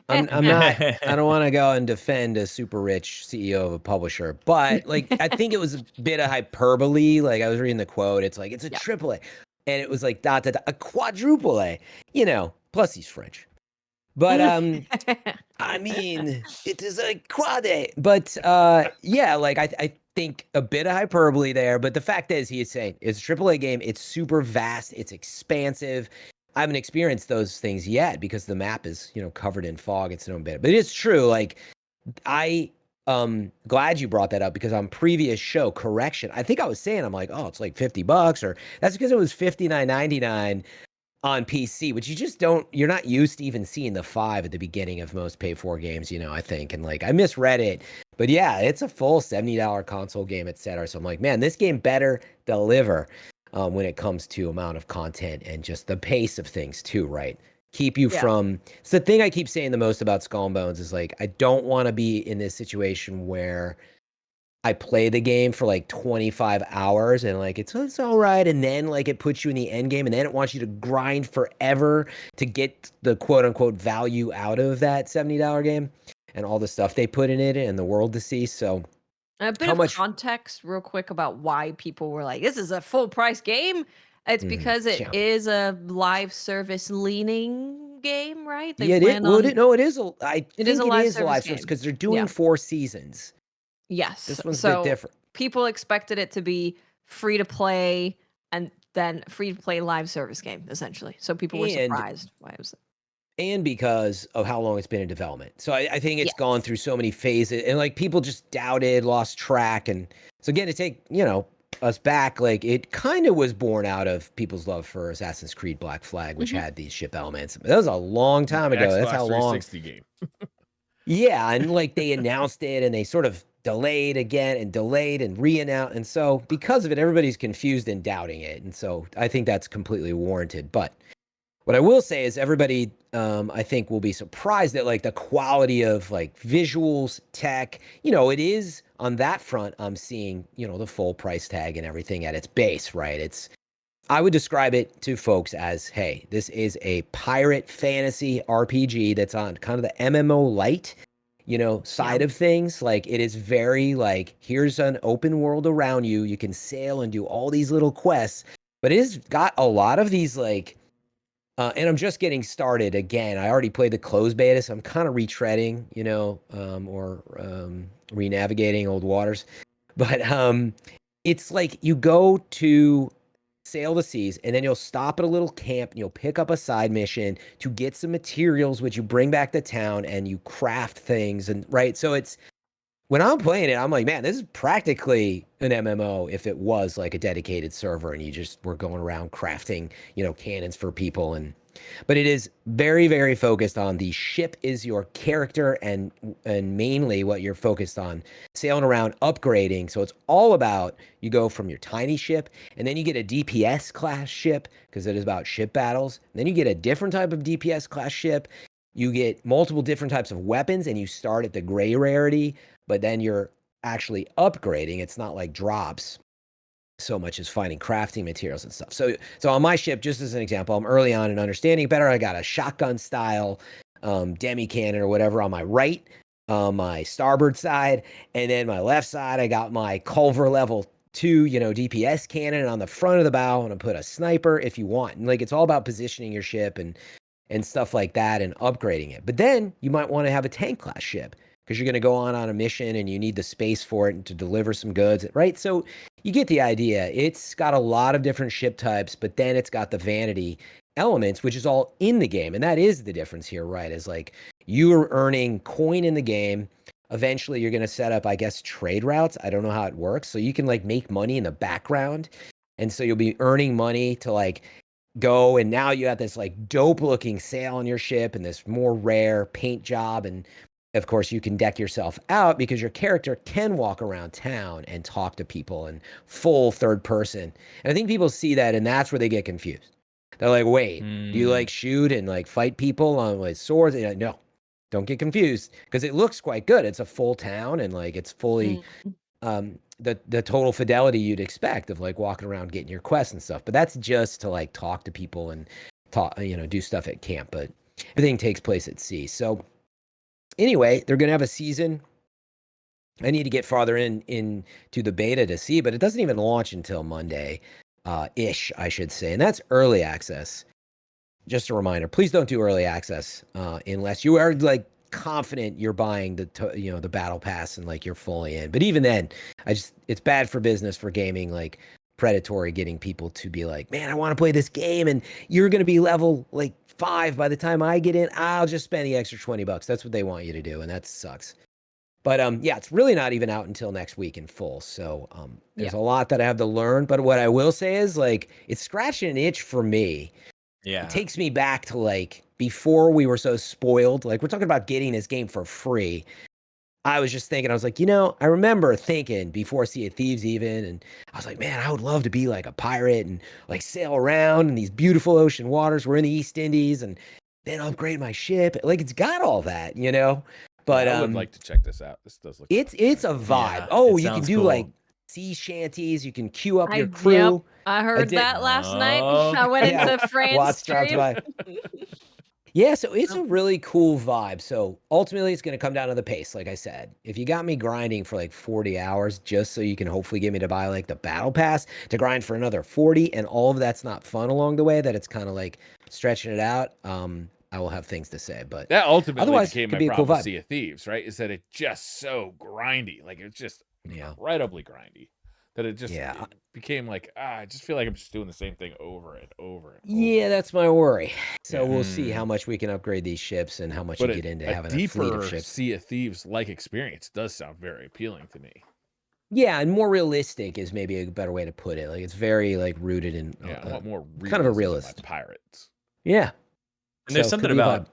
I'm not. I don't want to go and defend a super rich CEO of a publisher, but like I think it was a bit of hyperbole. Like I was reading the quote, it's like it's a triple A, and it was like a quadruple A. Plus he's French, but I mean it is a quad A. But like I think a bit of hyperbole there. But the fact is, he is saying it's a triple A game. It's super vast. It's expansive. I haven't experienced those things yet because the map is, covered in fog. It's no bit, but it's true. Like, I glad you brought that up because on previous show correction, I think I was saying I'm like, oh, it's like $50, or that's because it was $59.99 on PC, which you're not used to even seeing the 5 at the beginning of most pay for games, I think, and like I misread it, but yeah, it's a full $70 console game, etc. So I'm like, man, this game better deliver. When it comes to amount of content and just the pace of things too, right? Keep you from... It's the thing I keep saying the most about Skull and Bones is like, I don't want to be in this situation where I play the game for like 25 hours and like it's all right, and then like it puts you in the end game, and then it wants you to grind forever to get the quote unquote value out of that $70 game and all the stuff they put in it and the world to see. So A bit how of much context, real quick, about why people were like, "This is a full price game." It's because it yeah. is a live service leaning game, right? They Yeah, it is. plan Well, on no, it is. I it is a think it live is a service live service game. because they're Yeah. doing 4 seasons. Yes. This one's a bit So different. people expected it to be free to play and then free to play live service game, essentially. So people were And surprised why it was. because of how long it's been in development. So I think it's gone Yes. through so many phases, and like people just doubted, lost track, and so again to take us back, like it kind of was born out of people's love for Assassin's Creed Black Flag, which Mhm. had these ship elements. That was a long time ago. That's Xbox how long. 360 game. Yeah, and like they announced it, and they sort of delayed again and delayed and re-announced, and so because of it, everybody's confused and doubting it, and so I think that's completely warranted. But what I will say is everybody, I think, will be surprised at like the quality of like visuals, tech. It is on that front. I'm seeing the full price tag and everything at its base, right? I would describe it to folks as, hey, this is a pirate fantasy RPG that's on kind of the MMO light, side of things. Like it is very like, here's an open world around you. You can sail and do all these little quests, but it has got a lot of these like, and I'm just getting started again. I already played the closed beta, so I'm kind of retreading, or re-navigating old waters. But it's like you go to sail the seas, and then you'll stop at a little camp, and you'll pick up a side mission to get some materials, which you bring back to town, and you craft things, and right. So it's when I'm playing it, I'm like, man, this is practically an MMO if it was like a dedicated server and you just were going around crafting, cannons for people. But it is very, very focused on the ship is your character and mainly what you're focused on, sailing around, upgrading. So it's all about you go from your tiny ship and then you get a DPS class ship because it is about ship battles. And then you get a different type of DPS class ship. You get multiple different types of weapons and you start at the gray rarity, but then you're actually upgrading. It's not like drops so much as finding crafting materials and stuff. So on my ship, just as an example, I'm early on in understanding better. I got a shotgun style demi cannon or whatever on my right, my starboard side, and then my left side, I got my Culver level 2, DPS cannon, and on the front of the bow, I'm gonna put a sniper if you want. And like it's all about positioning your ship and stuff like that and upgrading it. But then you might want to have a tank class ship because you're going to go on a mission and you need the space for it and to deliver some goods, right? So you get the idea. It's got a lot of different ship types, but then it's got the vanity elements, which is all in the game. And that is the difference here, right? Is like you're earning coin in the game. Eventually you're going to set up, I guess, trade routes. I don't know how it works. So you can like make money in the background. And so you'll be earning money to like go, and now you have this like dope looking sail on your ship and this more rare paint job, and of course you can deck yourself out because your character can walk around town and talk to people in full third person. And I think people see that and that's where they get confused. They're like, wait, do you like shoot and like fight people on like swords? And like, no, don't get confused because it looks quite good. It's a full town and like it's fully the total fidelity you'd expect of like walking around getting your quests and stuff. But that's just to like talk to people and talk, do stuff at camp. But everything takes place at sea. So anyway, they're gonna have a season. I need to get farther into the beta to see, but it doesn't even launch until Monday, ish, I should say, and that's early access. Just a reminder: please don't do early access unless you are like confident you're buying the battle pass and like you're fully in. But even then, it's bad for business for gaming, like predatory, getting people to be like, man, I want to play this game, and you're gonna be level like 5 by the time I get in. I'll just spend the extra $20. That's what they want you to do, and that sucks. But yeah, it's really not even out until next week in full. So there's a lot that I have to learn. But what I will say is like it's scratching an itch for me. Yeah. It takes me back to like before we were so spoiled. Like we're talking about getting this game for free. I was just thinking, I was like, I remember thinking before Sea of Thieves even, and I was like, man, I would love to be like a pirate and like sail around in these beautiful ocean waters. We're in the East Indies and then upgrade my ship. Like it's got all that, But I would like to check this out. This does look. it's a vibe. Yeah, Oh, it you can sounds do cool. like sea shanties. You can queue up your Yep, crew. I heard did- that last night. Oh, I went yeah. into Fran's Watts dropped stream. by. Yeah, so it's a really cool vibe. So ultimately, it's going to come down to the pace. Like I said, if you got me grinding for like 40 hours just so you can hopefully get me to buy like the battle pass to grind for another 40, and all of that's not fun along the way, that it's kind of like stretching it out, I will have things to say. But that ultimately otherwise, became could my be a cool problem with vibe. Sea of Thieves, right? Is that it's just so grindy. Like it's just Yeah. incredibly grindy. That it just Yeah. it became like I just feel like I'm just doing the same thing over and over and over. Yeah, that's my worry. So Yeah. we'll see how much we can upgrade these ships and how much But you get into a having a fleet of deeper ships. Sea of Thieves like experience does sound very appealing to me. Yeah, and more realistic is maybe a better way to put it. Like it's very like rooted in Yeah, I want more kind of a realism in my realist. pirates. Yeah. And there's So, something could be a about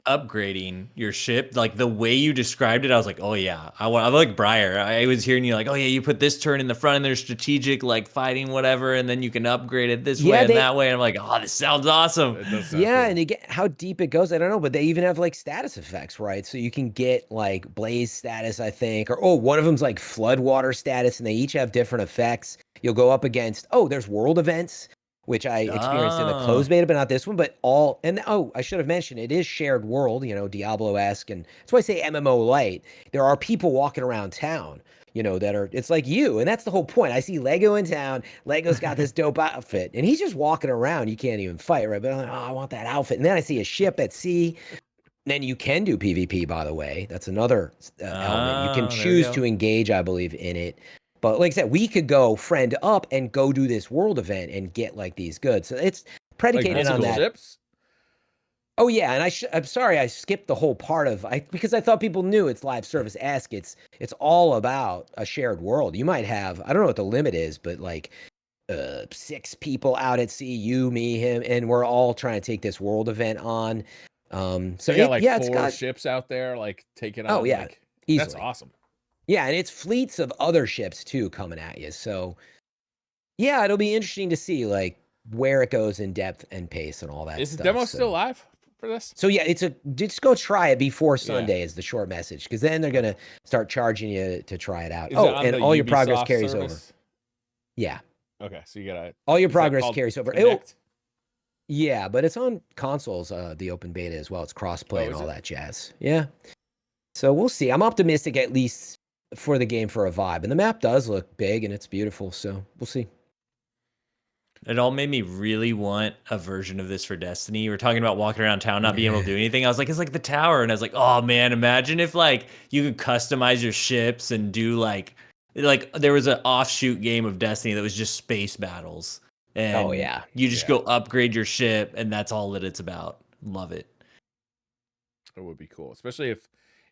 vibe. upgrading your ship, like the way you described it. I was like, oh yeah, I'm like Briar. I was hearing you like, oh yeah, you put this turn in the front and there's strategic like fighting whatever, and then you can upgrade it this way and that way. And I'm like, oh, this sounds awesome. It does sound Yeah, cool. and again, how deep it goes, I don't know, but they even have like status effects, right? So you can get like blaze status, I think, or one of them's like floodwater status, and they each have different effects. You'll go up against, there's world events, which I experienced in the closed beta, but not this one. But I should have mentioned, it is shared world, Diablo-esque, and that's why I say MMO light. There are people walking around town, it's like you, and that's the whole point. I see Lego in town. Lego's got this dope outfit, and he's just walking around. You can't even fight, right? But I'm like, I want that outfit. And then I see a ship at sea. Then you can do PvP, by the way. That's another element. You can there we choose go. to engage, I believe, in it. But like I said, we could go friend up and go do this world event and get like these goods. So it's Like predicated on multiple that. ships? Oh yeah, and I'm sorry I skipped the whole part of because I thought people knew it's live service esque. It's all about a shared world. You might have, I don't know what the limit is, but like 6 people out at sea, you, me, him, and we're all trying to take this world event on. So You got like it's 4 got ships out there, like taking on. Oh yeah, like, easily. that's awesome. Yeah, and it's fleets of other ships too coming at you. So yeah, it'll be interesting to see like where it goes in depth and pace and all that Is stuff. the demo so. still live for this? So yeah, just go try it before Sunday is the short message, because then they're gonna start charging you to try it out. Is it on and the all your progress Ubisoft carries service? over. Yeah, Okay, so you gotta. all your is that progress called carries over. Connect? Yeah, but it's on consoles, the open beta as well. It's crossplay and is all it? that jazz. Yeah. So we'll see. I'm optimistic, at least for the game, for a vibe. And the map does look big and it's beautiful. So we'll see. It all made me really want a version of this for Destiny. We're talking about walking around town, not being able to do anything. I was like, it's like the tower. And I was like, oh man, imagine if like you could customize your ships and do like there was an offshoot game of Destiny that was just space battles. And yeah. you just go upgrade your ship and that's all that it's about. Love it. It would be cool, especially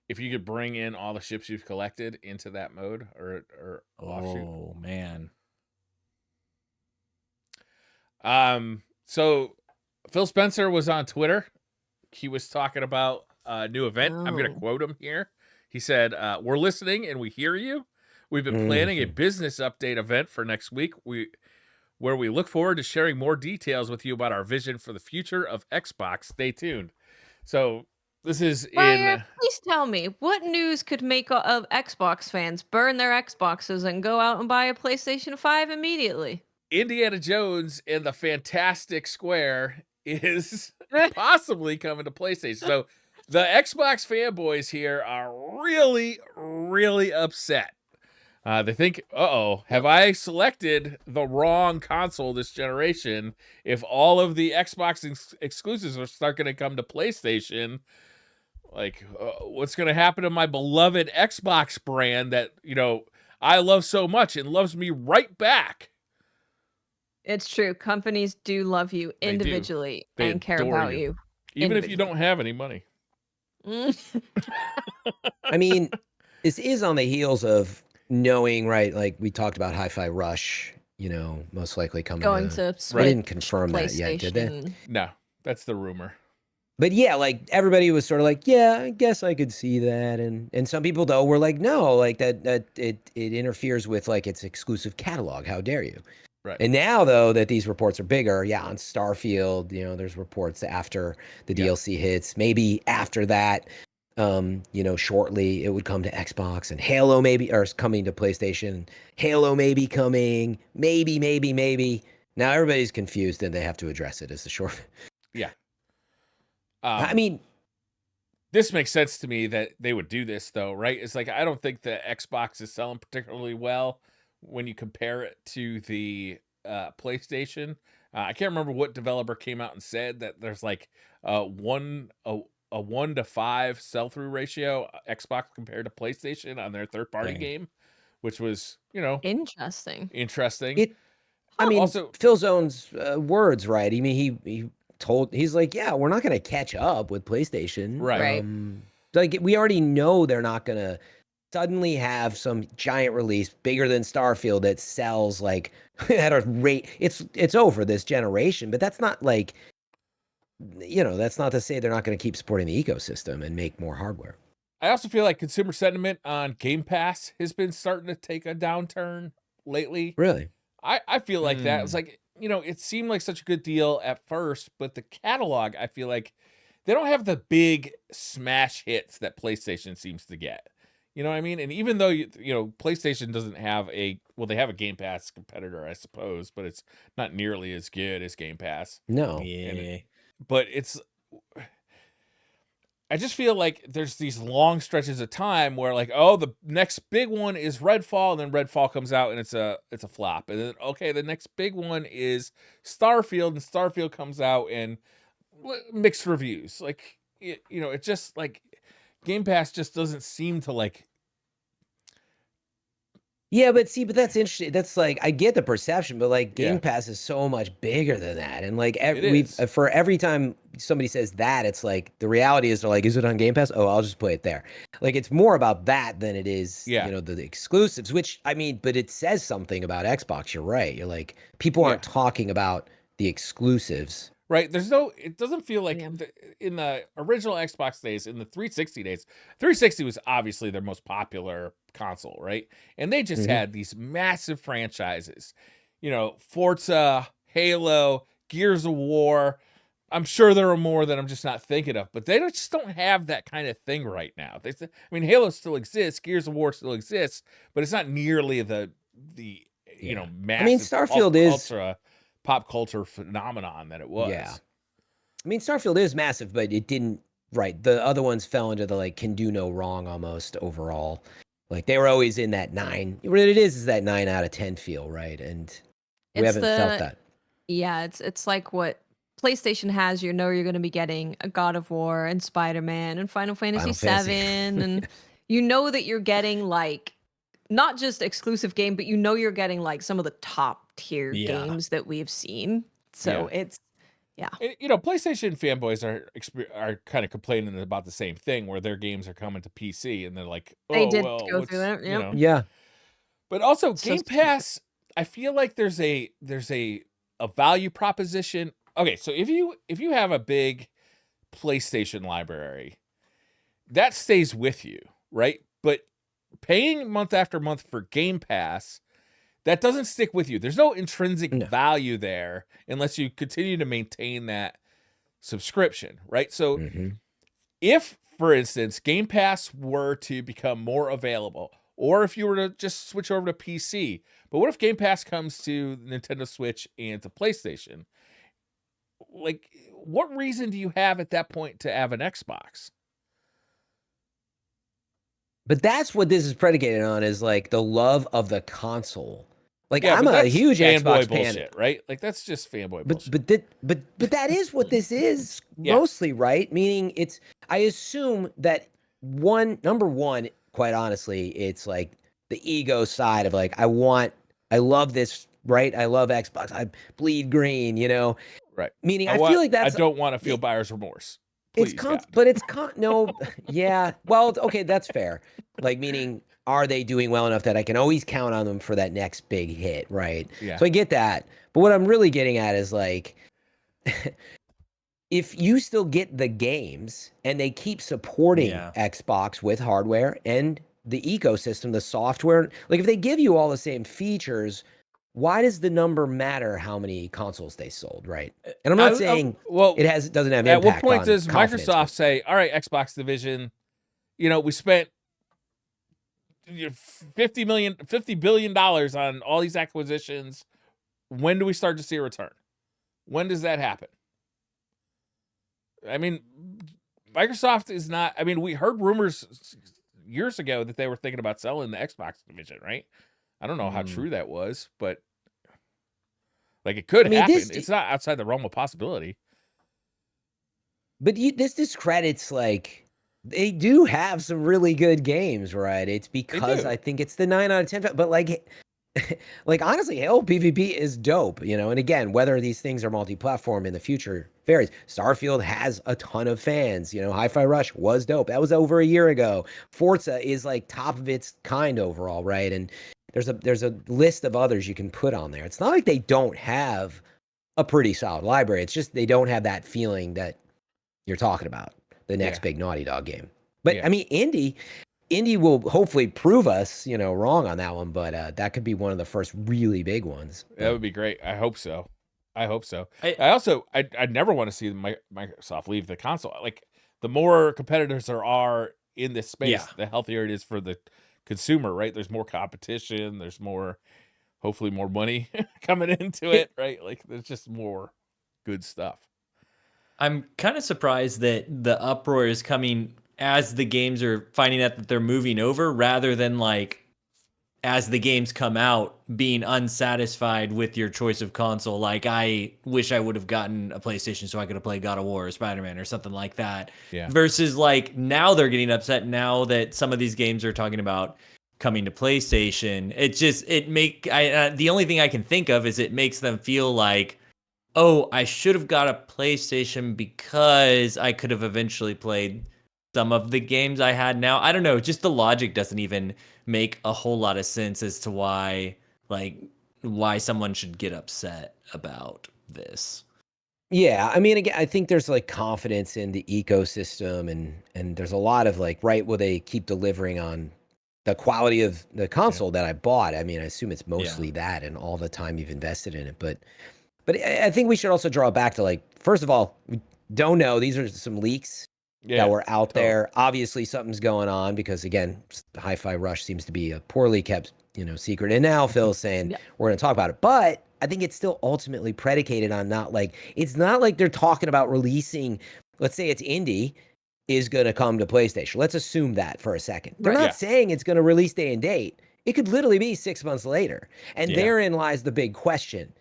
if you could bring in all the ships you've collected into that mode or offshoot. Oh man. So Phil Spencer was on Twitter. He was talking about a new event. I'm going to quote him here. He said, "We're listening and we hear you. We've been planning a business update event for next week. Where we look forward to sharing more details with you about our vision for the future of Xbox. Stay tuned." So this is Briar, please tell me, what news could make of Xbox fans burn their Xboxes and go out and buy a PlayStation 5 immediately? Indiana Jones and the Fantastic Square is possibly coming to PlayStation. So the Xbox fanboys here are really, really upset. They think, have I selected the wrong console this generation? If all of the Xbox exclusives are start going to come to PlayStation, like what's going to happen to my beloved Xbox brand that, I love so much and loves me right back? It's true. Companies do love you individually They and care adore about you. you. Even if you don't have any money. I mean, this is on the heels of knowing, right? Like we talked about Hi-Fi Rush, most likely coming Going to to they didn't confirm that yet, did they? PlayStation. No, that's the rumor. But yeah, like everybody was sort of like, yeah, I guess I could see that, and some people though were like, no, like that it interferes with like its exclusive catalog. How dare you? Right. And now though that these reports are bigger, on Starfield, there's reports after the DLC hits, maybe after that. shortly it would come to Xbox, and Halo maybe, or coming to PlayStation. Halo maybe coming, maybe. Now everybody's confused, and they have to address it as the short. Yeah. I mean, this makes sense to me that they would do this, though, right? It's like I don't think the Xbox is selling particularly well when you compare it to the PlayStation. I can't remember what developer came out and said that there's like a 1 to 5 sell-through ratio Xbox compared to PlayStation on their third-party Dang. game, which was Interesting. interesting. I mean, Also, Phil Zone's words, right? I mean, he's like, yeah, we're not going to catch up with PlayStation. Right. Like, we already know they're not going to suddenly have some giant release bigger than Starfield that sells like at a rate. It's over this generation, but that's not like, that's not to say they're not going to keep supporting the ecosystem and make more hardware. I also feel like consumer sentiment on Game Pass has been starting to take a downturn lately. Really? I feel like that. It's like, it seemed like such a good deal at first, but the catalog, I feel like they don't have the big smash hits that PlayStation seems to get. You know what I mean? And even though, PlayStation doesn't have they have a Game Pass competitor, I suppose, but it's not nearly as good as Game Pass. No. Yeah. But I just feel like there's these long stretches of time where like, oh, the next big one is Redfall, and then Redfall comes out and it's a flop. And then, okay, the next big one is Starfield, and Starfield comes out and mixed reviews. Like, it just like Game Pass just doesn't seem to like. Yeah, but that's interesting. That's like, I get the perception, but like Game Pass is so much bigger than that. And like for every time somebody says that, it's like the reality is they're like, is it on Game Pass? Oh, I'll just play it there. Like, it's more about that than it is, the exclusives, which I mean, but it says something about Xbox. You're right. You're like, people aren't talking about the exclusives. Right. It doesn't feel like in the original Xbox days, in the 360 days, 360 was obviously their most popular console, right? And they just had these massive franchises, Forza, Halo, Gears of War. I'm sure there are more that I'm just not thinking of, but they just don't have that kind of thing right now. Halo still exists, Gears of War still exists, but it's not nearly the massive Starfield is ultra pop culture phenomenon that it was. Yeah. Starfield is massive, but it didn't, right. The other ones fell into the like can do no wrong almost overall. Like, they were always in that 9. What it is that 9 out of 10 feel, right? And we haven't felt that. Yeah, it's like what PlayStation has. You're going to be getting a God of War and Spider-Man and Final Fantasy 7 and that you're getting like not just exclusive game, but you're getting like some of the top tier games that we've seen. So it's PlayStation fanboys are kind of complaining about the same thing, where their games are coming to PC, and they're like, oh, they did go through that. Yeah. But also Game Pass, I feel like there's a value proposition. Okay, so if you have a big PlayStation library, that stays with you, right? But paying month after month for Game Pass, that doesn't stick with you. There's no intrinsic value there unless you continue to maintain that subscription, right? So if, for instance, Game Pass were to become more available, or if you were to just switch over to PC, but what if Game Pass comes to Nintendo Switch and to PlayStation? Like, what reason do you have at that point to have an Xbox? But that's what this is predicated on, is like the love of the console. Like, I'm a huge Xbox fan, right? Like, that's just fanboy bullshit. But that is what this is mostly, right? Meaning, I assume that number one, quite honestly, it's like the ego side of like, I love this, right? I love Xbox. I bleed green, Right. Meaning, I feel like I don't want to feel buyer's remorse. Please, no, yeah. Well, okay, that's fair. Like, meaning, are they doing well enough that I can always count on them for that next big hit, right? Yeah. So I get that. But what I'm really getting at is like, if you still get the games and they keep supporting Xbox with hardware and the ecosystem, the software, like if they give you all the same features, why does the number matter how many consoles they sold, right? And I'm not saying it doesn't have impact. At what point on does confidence, Microsoft say, all right, Xbox division, we spent $50 billion on all these acquisitions. When do we start to see a return? When does that happen? I mean, Microsoft is not. I mean, we heard rumors years ago that they were thinking about selling the Xbox division, right? I don't know how true that was, but like it could happen. It's not outside the realm of possibility. But this discredits, like, they do have some really good games, right? It's because I think it's the 9 out of 10. But like honestly, Halo PvP is dope, And again, whether these things are multi-platform in the future varies. Starfield has a ton of fans. Hi-Fi Rush was dope. That was over a year ago. Forza is like top of its kind overall, right? And there's a list of others you can put on there. It's not like they don't have a pretty solid library. It's just they don't have that feeling that you're talking about, the next big Naughty Dog game. But I mean, Indy will hopefully prove us, wrong on that one. But that could be one of the first really big ones. That would be great. I hope so. I never want to see Microsoft leave the console. Like, the more competitors there are in this space, the healthier it is for the consumer, right? There's more competition. There's hopefully more money coming into it, right? Like, there's just more good stuff. I'm kind of surprised that the uproar is coming as the games are finding out that they're moving over, rather than like as the games come out being unsatisfied with your choice of console. Like, I wish I would have gotten a PlayStation so I could have played God of War or Spider-Man or something like that. Yeah. Versus like now they're getting upset now that some of these games are talking about coming to PlayStation. The only thing I can think of is it makes them feel like, oh, I should have got a PlayStation because I could have eventually played some of the games I had now. I don't know. Just the logic doesn't even make a whole lot of sense as to why someone should get upset about this. Yeah, I mean, again, I think there's like confidence in the ecosystem, and there's a lot of like, right, will they keep delivering on the quality of the console that I bought? I mean, I assume it's mostly that and all the time you've invested in it, but I think we should also draw it back to, like, first of all, we don't know. These are some leaks that were out there. Obviously, something's going on because, again, Hi-Fi Rush seems to be a poorly kept, secret. And now Phil's saying we're going to talk about it. But I think it's still ultimately predicated on it's not like they're talking about releasing, let's say it's Indy is going to come to PlayStation. Let's assume that for a second. They're not saying it's going to release day and date. It could literally be 6 months later. And therein lies the big question.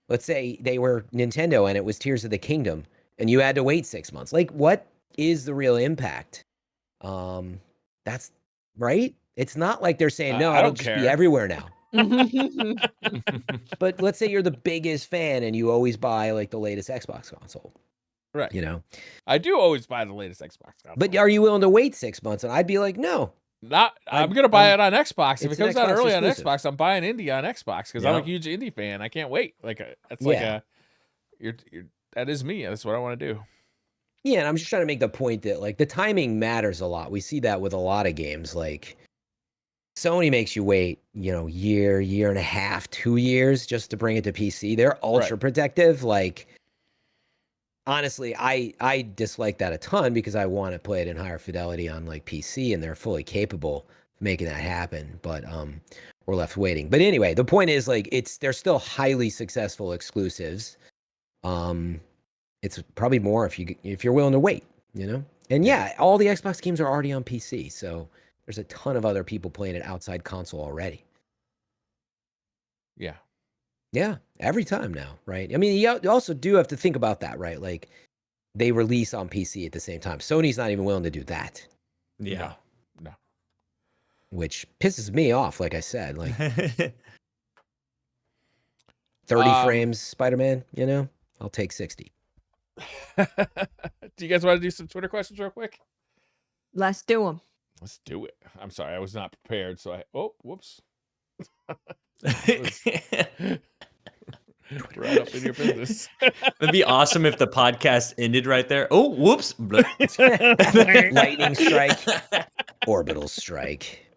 Let's say they were Nintendo and it was Tears of the Kingdom and you had to wait 6 months. Like, what is the real impact? That's right. It's not like they're saying, no, it'll just be everywhere now. But let's say you're the biggest fan and you always buy like the latest Xbox console. Right. I do always buy the latest Xbox console. But are you willing to wait 6 months? And I'd be like, no. I'm going to buy it on Xbox. If it comes out early on Xbox, I'm buying Indie on Xbox because I'm a huge Indie fan. I can't wait. That is me. That's what I want to do. Yeah, and I'm just trying to make the point that like the timing matters a lot. We see that with a lot of games. Like, Sony makes you wait, year and a half, 2 years just to bring it to PC. They're ultra protective. Like, honestly, I dislike that a ton because I want to play it in higher fidelity on like PC, and they're fully capable of making that happen. But we're left waiting. But anyway, the point is like they're still highly successful exclusives. It's probably more if you're willing to wait, And all the Xbox games are already on PC, so there's a ton of other people playing it outside console already. Yeah. Yeah, every time now, right? I mean, you also do have to think about that, right? Like, they release on PC at the same time. Sony's not even willing to do that. Yeah. No. Which pisses me off, like I said. Like, 30 frames Spider-Man, I'll take 60. Do you guys want to do some Twitter questions real quick? Let's do them. Let's do it. I'm sorry, I was not prepared, so whoops. Right up in your business. It'd be awesome if the podcast ended right there. Oh, whoops. Lightning strike. Orbital strike.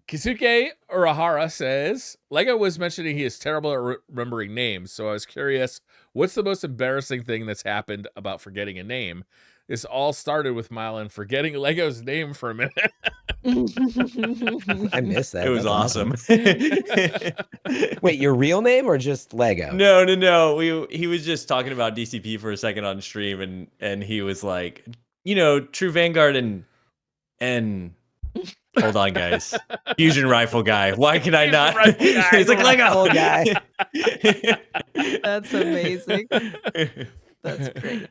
Kisuke Urahara says, Lego was mentioning he is terrible at remembering names, so I was curious, what's the most embarrassing thing that's happened about forgetting a name? this all started with Mylan forgetting Lego's name for a minute. I missed that. It was That's awesome. Wait, your real name or just Lego? No. He was just talking about DCP for a second on stream, and he was like, True Vanguard and hold on, guys, fusion rifle guy. Why can I not? He's like Lego guy. That's amazing. That's great.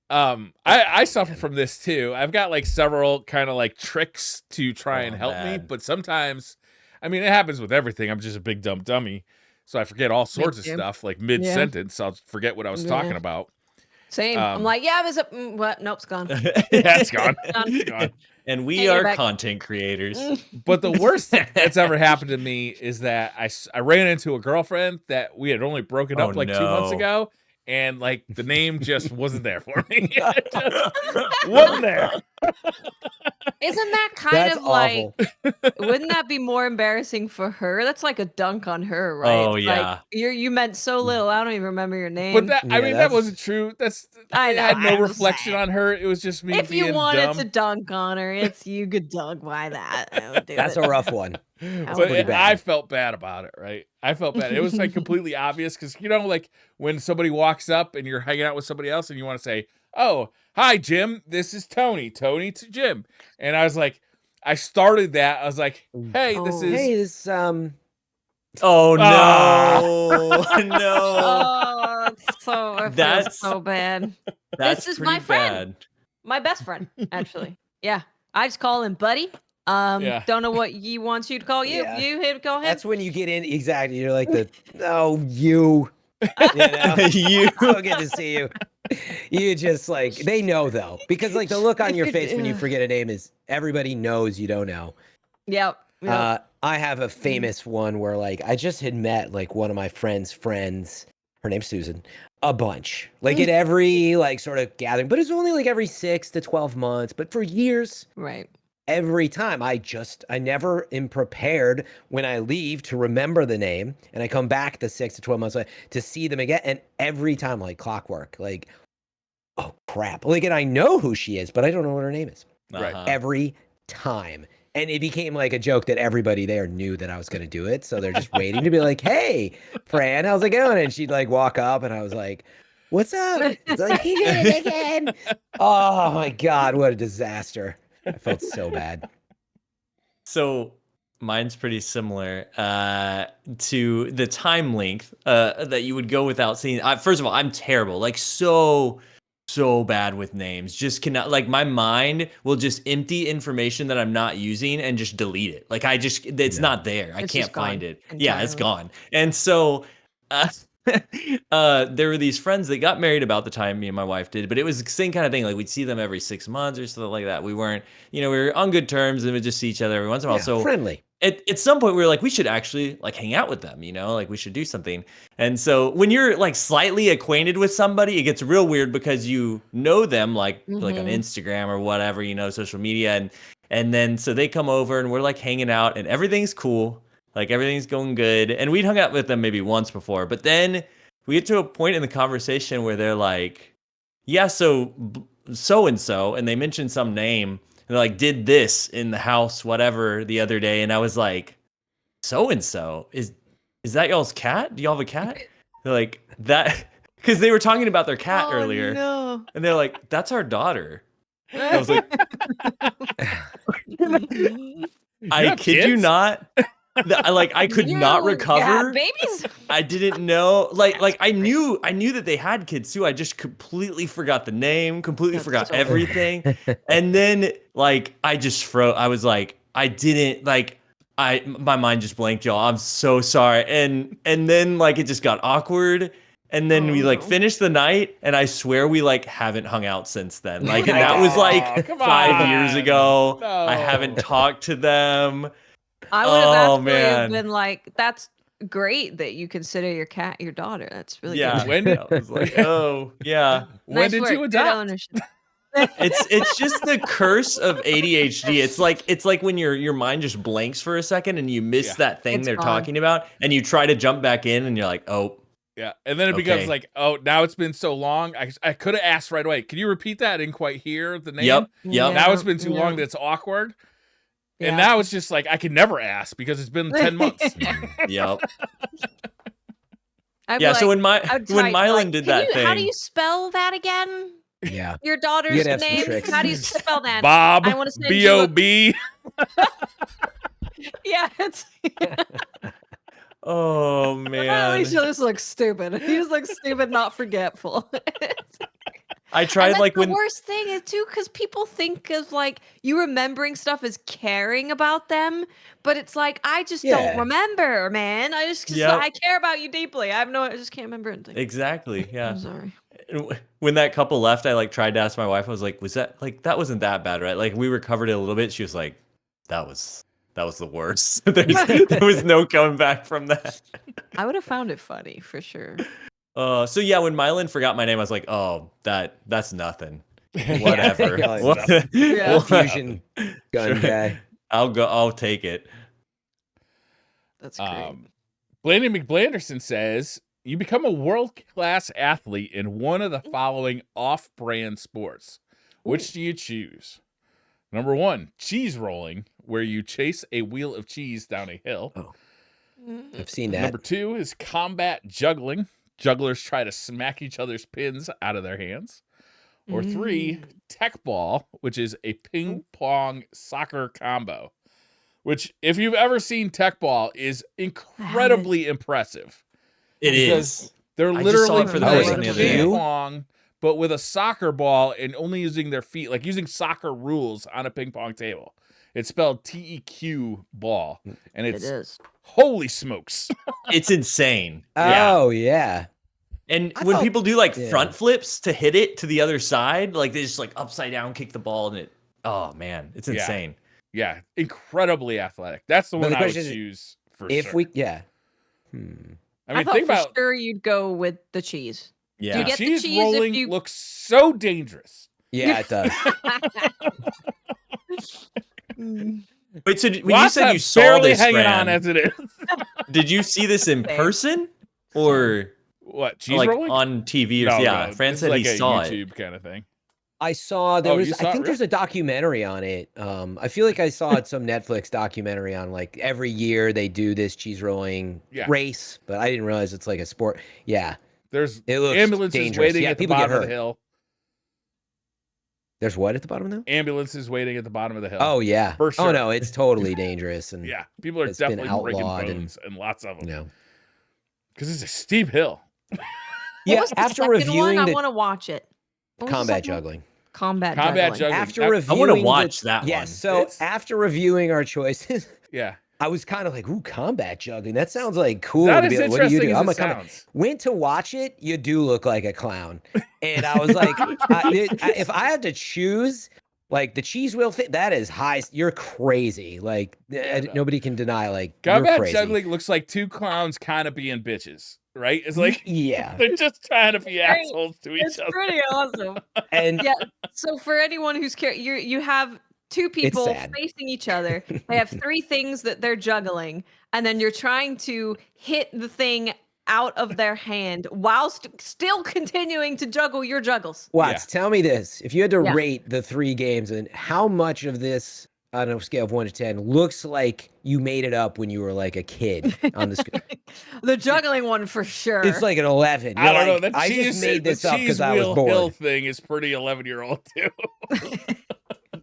I suffer from this too. I've got like several kind of like tricks to try and help me, but sometimes, I mean, it happens with everything. I'm just a big dumb dummy, so I forget all sorts of stuff. Like mid sentence, I'll forget what I was talking about. Same. I'm like, yeah, there's what? Nope, it's gone. Yeah, it's gone. It's gone. And we are content creators. But the worst thing that's ever happened to me is that I ran into a girlfriend that we had only broken up like 2 months ago. And like the name just wasn't there for me. It just wasn't there. Isn't that kind of awful. Like, wouldn't that be more embarrassing for her? That's like a dunk on her, right? Oh yeah. Like, you meant so little. I don't even remember your name. But that, I mean, that wasn't true. I had no reflection on her. It was just me. If you wanted dumb. to dunk on her, you could dunk. Why that? That's a rough one. But I felt bad about it, right? I felt bad. It was like completely obvious because like when somebody walks up and you're hanging out with somebody else and you want to say, "Oh, hi, Jim. This is Tony. Tony to Jim." And I was like, I started that. I was like, "Hey, this is." Hey, this Oh no! No. Oh, that's so bad. This is my friend, my best friend, actually. Yeah, I just call him Buddy. Don't know what he wants you to call you. Yeah. You him call him. That's when you get in. Exactly. You're like you. You. So good to see you. You just like they know though because like the look on your face when you forget a name is everybody knows you don't know. Yep. I have a famous one where like I just had met like one of my friends. Her name's Susan. A bunch like at every like sort of gathering, but it's only like every 6 to 12 months. But for years, right. Every time I never am prepared when I leave to remember the name and I come back the 6 to 12 months later to see them again. And every time like clockwork, like, oh crap. Like, and I know who she is, but I don't know what her name is. Right. Every time. And it became like a joke that everybody there knew that I was going to do it. So they're just waiting to be like, "Hey, Fran, how's it going?" And she'd like walk up and I was like, "What's up?" It's like, "He did it again." Oh my God, what a disaster. I felt so bad. So mine's pretty similar to the time length that you would go without seeing. First of all, I'm terrible, like so bad with names. Just cannot, like my mind will just empty information that I'm not using and just delete it. Like it's not there. I can't find it. Entirely. Yeah, it's gone. And so there were these friends that got married about the time me and my wife did, but it was the same kind of thing. Like we'd see them every 6 months or something like that. We weren't, we were on good terms and we'd just see each other every once in a while. So friendly. At some point we were like, we should actually like hang out with them, like we should do something. And so when you're like slightly acquainted with somebody, it gets real weird because you know them like on Instagram or whatever, social media. And then so they come over and we're like hanging out and everything's cool. Like everything's going good. And we'd hung out with them maybe once before. But then we get to a point in the conversation where they're like, yeah, so-and-so. And they mentioned some name. And they're like, did this in the house, whatever, the other day. And I was like, so-and-so? Is that y'all's cat? Do y'all have a cat? They're like, that... Because they were talking about their cat earlier. No. And they're like, that's our daughter. And I was like... I kid you not... I could not recover. Babies. I didn't know. Like I knew that they had kids too. I just completely forgot the name, forgot everything. And then I just froze. I was like, I didn't my mind just blanked, y'all. I'm so sorry. And then it just got awkward. And then we finished the night, and I swear we haven't hung out since then. And that was 5 years ago. No. I haven't talked to them. I would have absolutely been like, that's great that you consider your cat your daughter. That's really good. When did, I was like, oh, yeah. When did you adopt? It's just the curse of ADHD. It's like when your mind just blanks for a second and you miss that thing they're talking about and you try to jump back in and you're like, oh, Yeah, and then it becomes Okay. like, oh, now it's been so long. I could have asked right away. Can you repeat that? I didn't quite hear the name. Yep. Now it's been too Yeah. long that it's awkward. Yeah. And now it's just like I can never ask because it's been 10 months. Yep. I'd be Yeah. So like, when Mylan did that thing, how do you spell that again? Yeah. Your daughter's gotta have some name? tricks. How do you spell that? Bob, I wanna send you a- B-O-B. Yeah, it's oh at man, least you just look stupid. You just look stupid, not forgetful. I And tried that's like the when worst thing is too, because people think of like you remembering stuff as caring about them, but it's like I just Yeah. don't remember, man. I just Yep. I care about you deeply. I just can't remember anything. exactly, yeah. I'm sorry. When that couple left, I like tried to ask my wife. I was like, "Was that like that wasn't that bad, right?" Like we recovered it a little bit. She was like, "That was the worst." there was no coming back from that. I would have found it funny for sure. So yeah, when Mylan forgot my name, I was like, "Oh, that's nothing. Yeah, Whatever. yeah, it's What- Yeah. what- Fusion gun Sure. guy. I'll take it." That's great. Blaney McBlanderson says, you become a world-class athlete in one of the following off-brand sports. Which do you choose? Number 1, cheese rolling, where you chase a wheel of cheese down a hill. I've seen that. Number 2 is combat juggling. Jugglers try to smack each other's pins out of their hands. Or 3, tech ball, which is a ping pong soccer combo. Which, if you've ever seen tech ball, is incredibly impressive. It Because is. they're I just saw literally it for the first playing time the other ping day. pong, but with a soccer ball and only using their feet, like using soccer rules on a ping pong table. It's spelled TEQ ball, and It it's is. holy smokes. It's insane. Yeah. Oh yeah. And I when thought- people do like yeah. front flips to hit it to the other side, like they just like upside down kick the ball and it. Oh man, it's Yeah. insane. Yeah, incredible athletic. That's the But one the I would question is, choose for If sure. we, yeah. I I mean, thought think for about sure you'd go with the cheese. Yeah. You get the cheese cheese if rolling you- looks so dangerous. Yeah, it does. Wait, so when you Watts said have you saw barely this, hanging Fran, on as it is. did you see this in Same. person or What, cheese like rolling? on TV? Or, No, yeah, no, Fran this said is he like a saw it. YouTube kind of thing. I saw there Oh, was. you saw I it, think really? there's a documentary on it. I feel like I saw it, some Netflix documentary on like every year they do this cheese rolling Yeah. race, but I didn't realize it's like a sport. Yeah, There's it looks ambulances dangerous. waiting Yeah, at the people get bottom of the hurt. hill. There's what at the bottom of the? Ambulances waiting at the bottom of the hill. Oh yeah. For sure. Oh no, it's totally dangerous and Yeah, people are It's been definitely breaking outlawed and- bones and lots of them. you know. Because it's a steep hill. What Yeah, was the after second reviewing one? I the want to watch it. What was the combat second one? juggling. Combat Combat juggling. juggling. After That- reviewing I want to the- watch that Yes, one. so It's- after reviewing our choices, Yeah. I was kind of like, ooh, combat juggling. That sounds like cool. Not to as be like, what do you interesting do? as I'm it a combat. sounds. Went to watch it, you do look like a clown. And I was like, if I had to choose, like the cheese wheel thing, that is high. You're crazy. Like Yeah, no. nobody can deny. Like you're Combat crazy. juggling looks like two clowns kind of being bitches, right? It's like yeah, they're just trying to be Great. assholes to each It's other. pretty awesome. and Yeah. So for anyone who's you have two people sad. facing each other. They have three things that they're juggling, and then you're trying to hit the thing out of their hand whilst still continuing to juggle your juggles. Watts, tell me this: if you had to Yeah. rate the 3 games, and how much of this on a scale of 1 to 10 looks like you made it up when you were like a kid on the screen? The juggling one for sure. It's like an 11. I You're don't know. like, The I cheese, just made this the up cheese because I was wheel hill bored. thing is pretty 11-year-old too.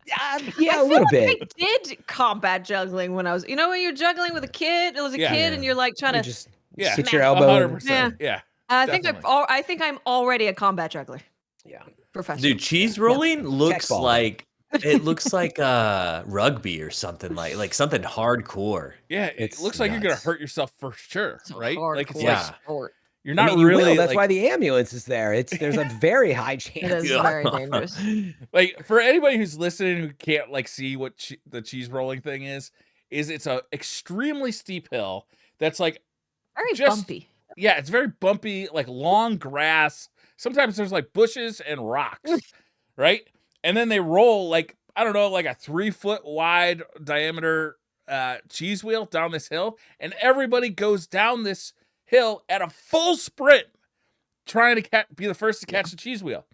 Yeah, I a little feel bit. like I did combat juggling when I was, when you're juggling with a kid, it was a Yeah. kid, and you're like trying You to. just Yeah, hit your smack. elbow. 100%. Yeah. I definitely. think I'm already a combat juggler. Yeah. Professional. Dude, cheese rolling looks ball. like it looks like rugby or something like something hardcore. Yeah, it It's looks like you're gonna nuts. hurt yourself for sure, It's a right? Like it's hardcore like Yeah. sport. you're I not mean, you really will. That's like, why the ambulance is there. There's a very high It chance. is very dangerous. like for anybody who's listening who can't like see what the cheese rolling thing is it's a extremely steep hill that's like Very Just- bumpy. yeah, it's very bumpy, like long grass. Sometimes there's like bushes and rocks, right? And then they roll like, I don't know, like a 3-foot wide diameter cheese wheel down this hill, and everybody goes down this hill at a full sprint, trying to be the first to catch the cheese wheel.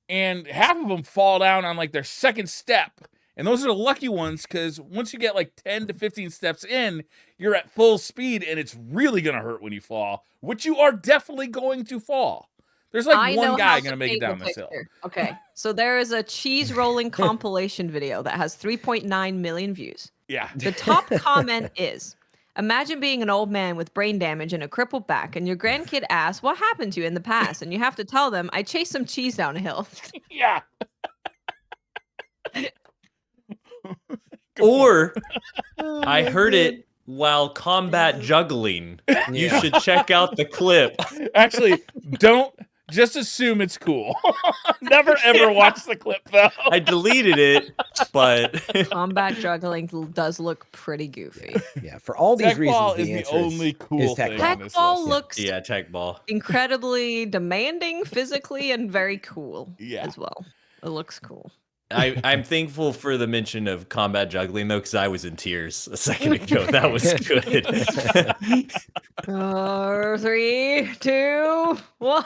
And half of them fall down on like their second step. And those are the lucky ones, because once you get like 10 to 15 steps in, you're at full speed, and it's really going to hurt when you fall, which you are definitely going to fall. There's like one guy going to make it down this hill. Okay, so there is a cheese rolling compilation video that has 3.9 million views. Yeah. The top comment is, imagine being an old man with brain damage and a crippled back, and your grandkid asks, what happened to you in the past? And you have to tell them, I chased some cheese down a hill. Yeah. Or I heard it while combat juggling. You should check out the clip. Actually, don't just assume it's cool. Never ever watch the clip though. I deleted it, but Combat juggling does look pretty goofy. Yeah, for all these Tech reasons, ball the is the answer only cool tech thing ball. on Tech this ball list. looks yeah, tech ball. incredibly demanding physically and very cool Yeah. as well. It looks cool. I'm thankful for the mention of combat juggling though, because I was in tears a second ago. That was good. 3, 2, 1.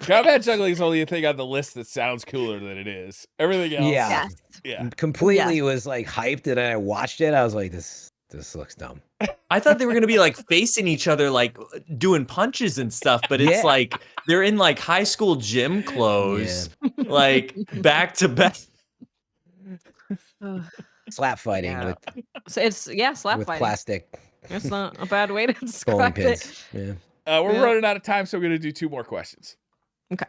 Combat juggling is only a thing on the list that sounds cooler than it is. Everything else, Yeah. Yes. yeah. completely was like hyped, and I watched it. I was like, this looks dumb. I thought they were gonna be like facing each other, like doing punches and stuff, but it's Yeah. like they're in like high school gym clothes, like back to back. Slap fighting Yeah. So it's slap with fighting. plastic That's not a bad way to bowling describe pins. it. Yeah. We're Yeah. running out of time, so we're gonna do 2 more questions. Okay.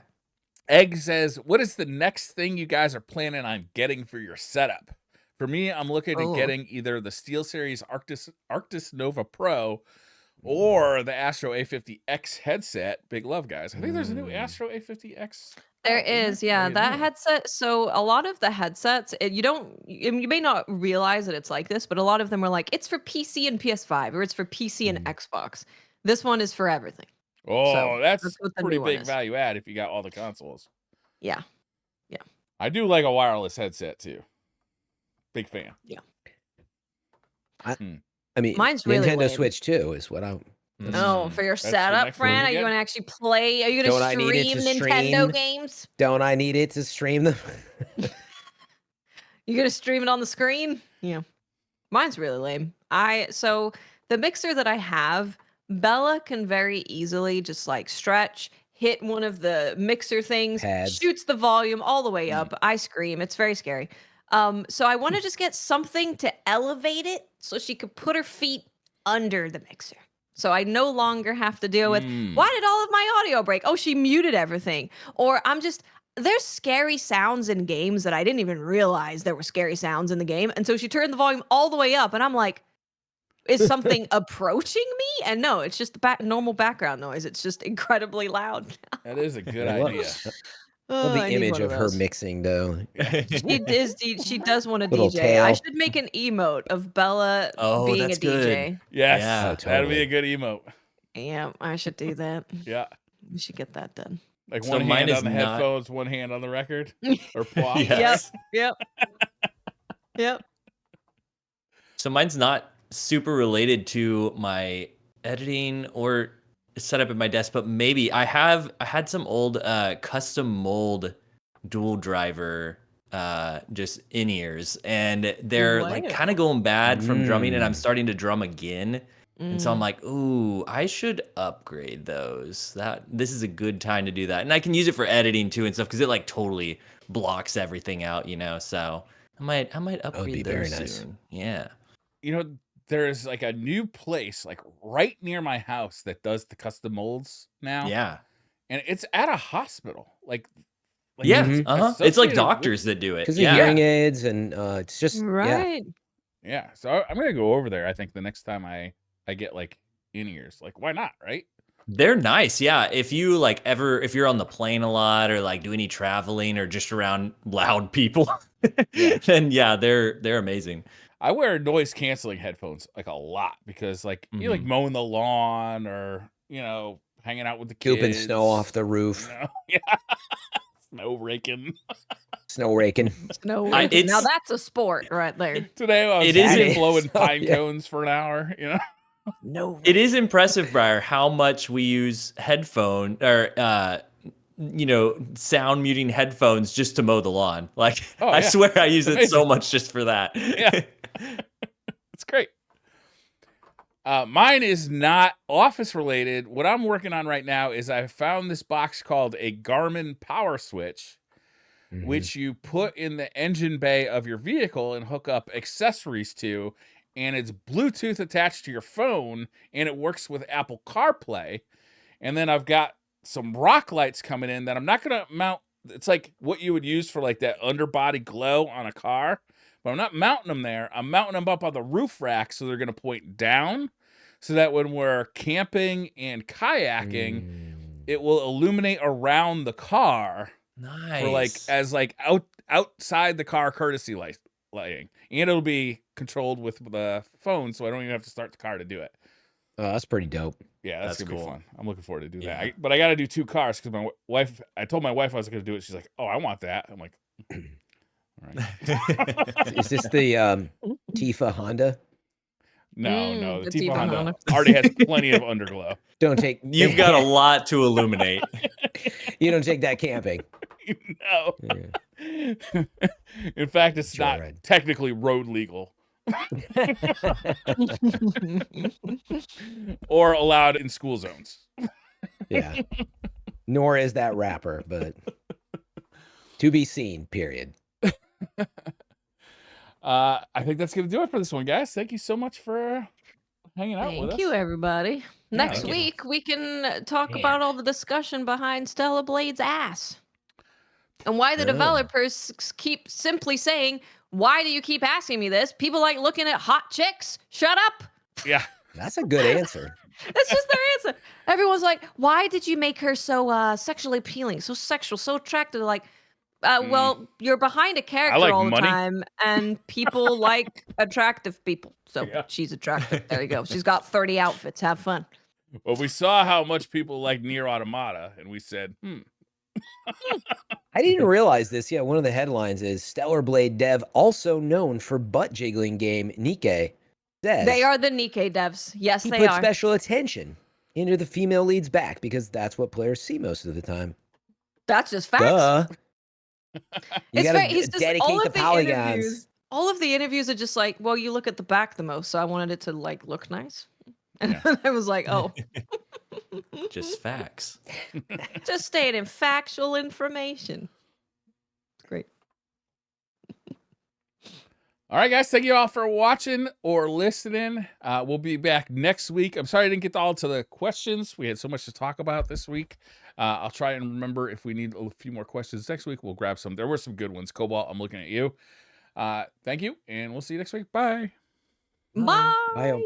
Egg says, "What is the next thing you guys are planning on getting for your setup?" For me, I'm looking at getting either the SteelSeries Arctis Nova Pro or the Astro A50X headset. Big love, guys. I think there's a new Astro A50X. There out, isn't is, there? yeah, Or that new? headset. So a lot of the headsets, you may not realize that it's like this, but a lot of them are like, it's for PC and PS5, or it's for PC and Xbox. This one is for everything. Oh, So, that's that's what the pretty new one big is. value add if you got all the consoles. Yeah. I do like a wireless headset too. Big fan. I mean, Mine's really Nintendo lame. Switch 2 is what I. Oh, for your That's the setup, next one Fran? you Are you get. going to actually play? Are you going Don't to I need it stream to Nintendo stream? games? Don't I need it to stream them? You going to stream it on the screen? Yeah. Mine's really lame. So the mixer that I have, Bella can very easily just like stretch, hit one of the mixer things, Pads. shoots the volume all the way up. I scream. It's very scary. So I want to just get something to elevate it so she could put her feet under the mixer. So I no longer have to deal with, why did all of my audio break? Oh, she muted everything. Or there's scary sounds in games that I didn't even realize there were scary sounds in the game. And so she turned the volume all the way up, and I'm like, is something approaching me? And no, it's just normal background noise. It's just incredibly loud. That is a good I love- idea. Love the I need image one of her those. mixing, though. She does want to Little DJ. I tail. should make an emote of Bella Oh, being a that's DJ. good. Yes, Yeah. Oh, that'd be totally. a good emote. Yeah, I should do that. Yeah, We should get that done. like So one mine hand is on the not- headphones, one hand on the record, or plop. Yes. Yep. Yep. So mine's not super related to my editing or setup at my desk, but maybe I had some old custom mold dual driver just in-ears, and they're like Wow. kind of going bad from drumming, and I'm starting to drum again. And so I'm Mm. like, ooh, I should upgrade those. This is a good time to do that. And I can use it for editing too and stuff, because it like totally blocks everything out, So I might upgrade be those very nice. soon. Yeah. You know, there's like a new place like right near my house that does the custom molds now. Yeah. And it's at a hospital. Like Yeah. it's It's like associated with- doctors that do it. Because Yeah. of hearing aids, and it's just yeah. Right. Yeah, so I'm gonna go over there. I think the next time I get like in-ears, like why not, right? They're nice. Yeah. If you if you're on the plane a lot, or like do any traveling, or just around loud people, then yeah, they're amazing. I wear noise canceling headphones like a lot because like you like mowing the lawn or hanging out with the kids, Scooping snow off the roof, Yeah, snow raking. snow raking. No, I- now it's- that's a sport right there. Today I was It is busy in- blowing Oh, pine yeah. cones for an hour. No. It is impressive, Briar, how much we use headphone or sound muting headphones just to mow the lawn. Like, Oh, I yeah. swear I use it Amazing. so much just for that. Yeah. It's great. Mine is not office related. What I'm working on right now is I found this box called a Garmin Power Switch, which you put in the engine bay of your vehicle and hook up accessories to, and it's Bluetooth attached to your phone, and it works with Apple CarPlay. And then I've got some rock lights coming in that I'm not going to mount. It's like what you would use for like that underbody glow on a car, but I'm not mounting them there. I'm mounting them up on the roof rack, so they're going to point down, so that when we're camping and kayaking, it will illuminate around the car. Nice. For like as like outside the car courtesy lighting, and it'll be controlled with the phone, so I don't even have to start the car to do it. Oh, that's pretty dope. Yeah, that's gonna cool. be fun. I'm looking forward to do Yeah. that. But I got to do 2 cars because my wife. I told my wife I was gonna do it. She's like, "Oh, I want that." I'm like, "All right." Is this the Tifa Honda? No, the the Tifa Tifa Honda Honda. already has plenty of underglow. Don't take. You've got a lot to illuminate. You don't take that camping. No. Yeah. In fact, it's not Joyride. technically road legal or allowed in school zones. Yeah. Nor is that rapper, but to be seen, period. I think that's going to do it for this one, guys. Thank you so much for hanging out with us. Thank you, everybody. Next thank you. week, we can talk Man. about all the discussion behind Stella Blade's ass. And why the Oh. developers keep simply saying, why do you keep asking me this? People like looking at hot chicks. Shut up. Yeah. That's a good answer. That's just their answer. Everyone's like, why did you make her so sexually appealing, so sexual, so attractive? Like, well, you're behind a character like all the money. time, and people like attractive people. So Yeah. she's attractive. There you go. She's got 30 outfits. Have fun. Well, we saw how much people like Nier Automata, and we said, I didn't realize this. Yeah, one of the headlines is Stellar Blade dev, also known for butt jiggling game Nikke, says They are the Nikke devs. Yes, he they put are. special attention into the female lead's back because that's what players see most of the time. That's just facts. Duh. You It's gotta right. He's just dedicate all the of the polygons. interviews. All of the interviews are just like, well, you look at the back the most, so I wanted it to like look nice. And Yeah. I was like, oh, Just facts. just stating factual information. Great. all right, guys, thank you all for watching or listening. We'll be back next week. I'm sorry I didn't get all to the questions. We had so much to talk about this week. I'll try and remember if we need a few more questions next week. We'll grab some. There were some good ones. Cobalt, I'm looking at you. Thank you, and we'll see you next week. Bye. Bye. Bye.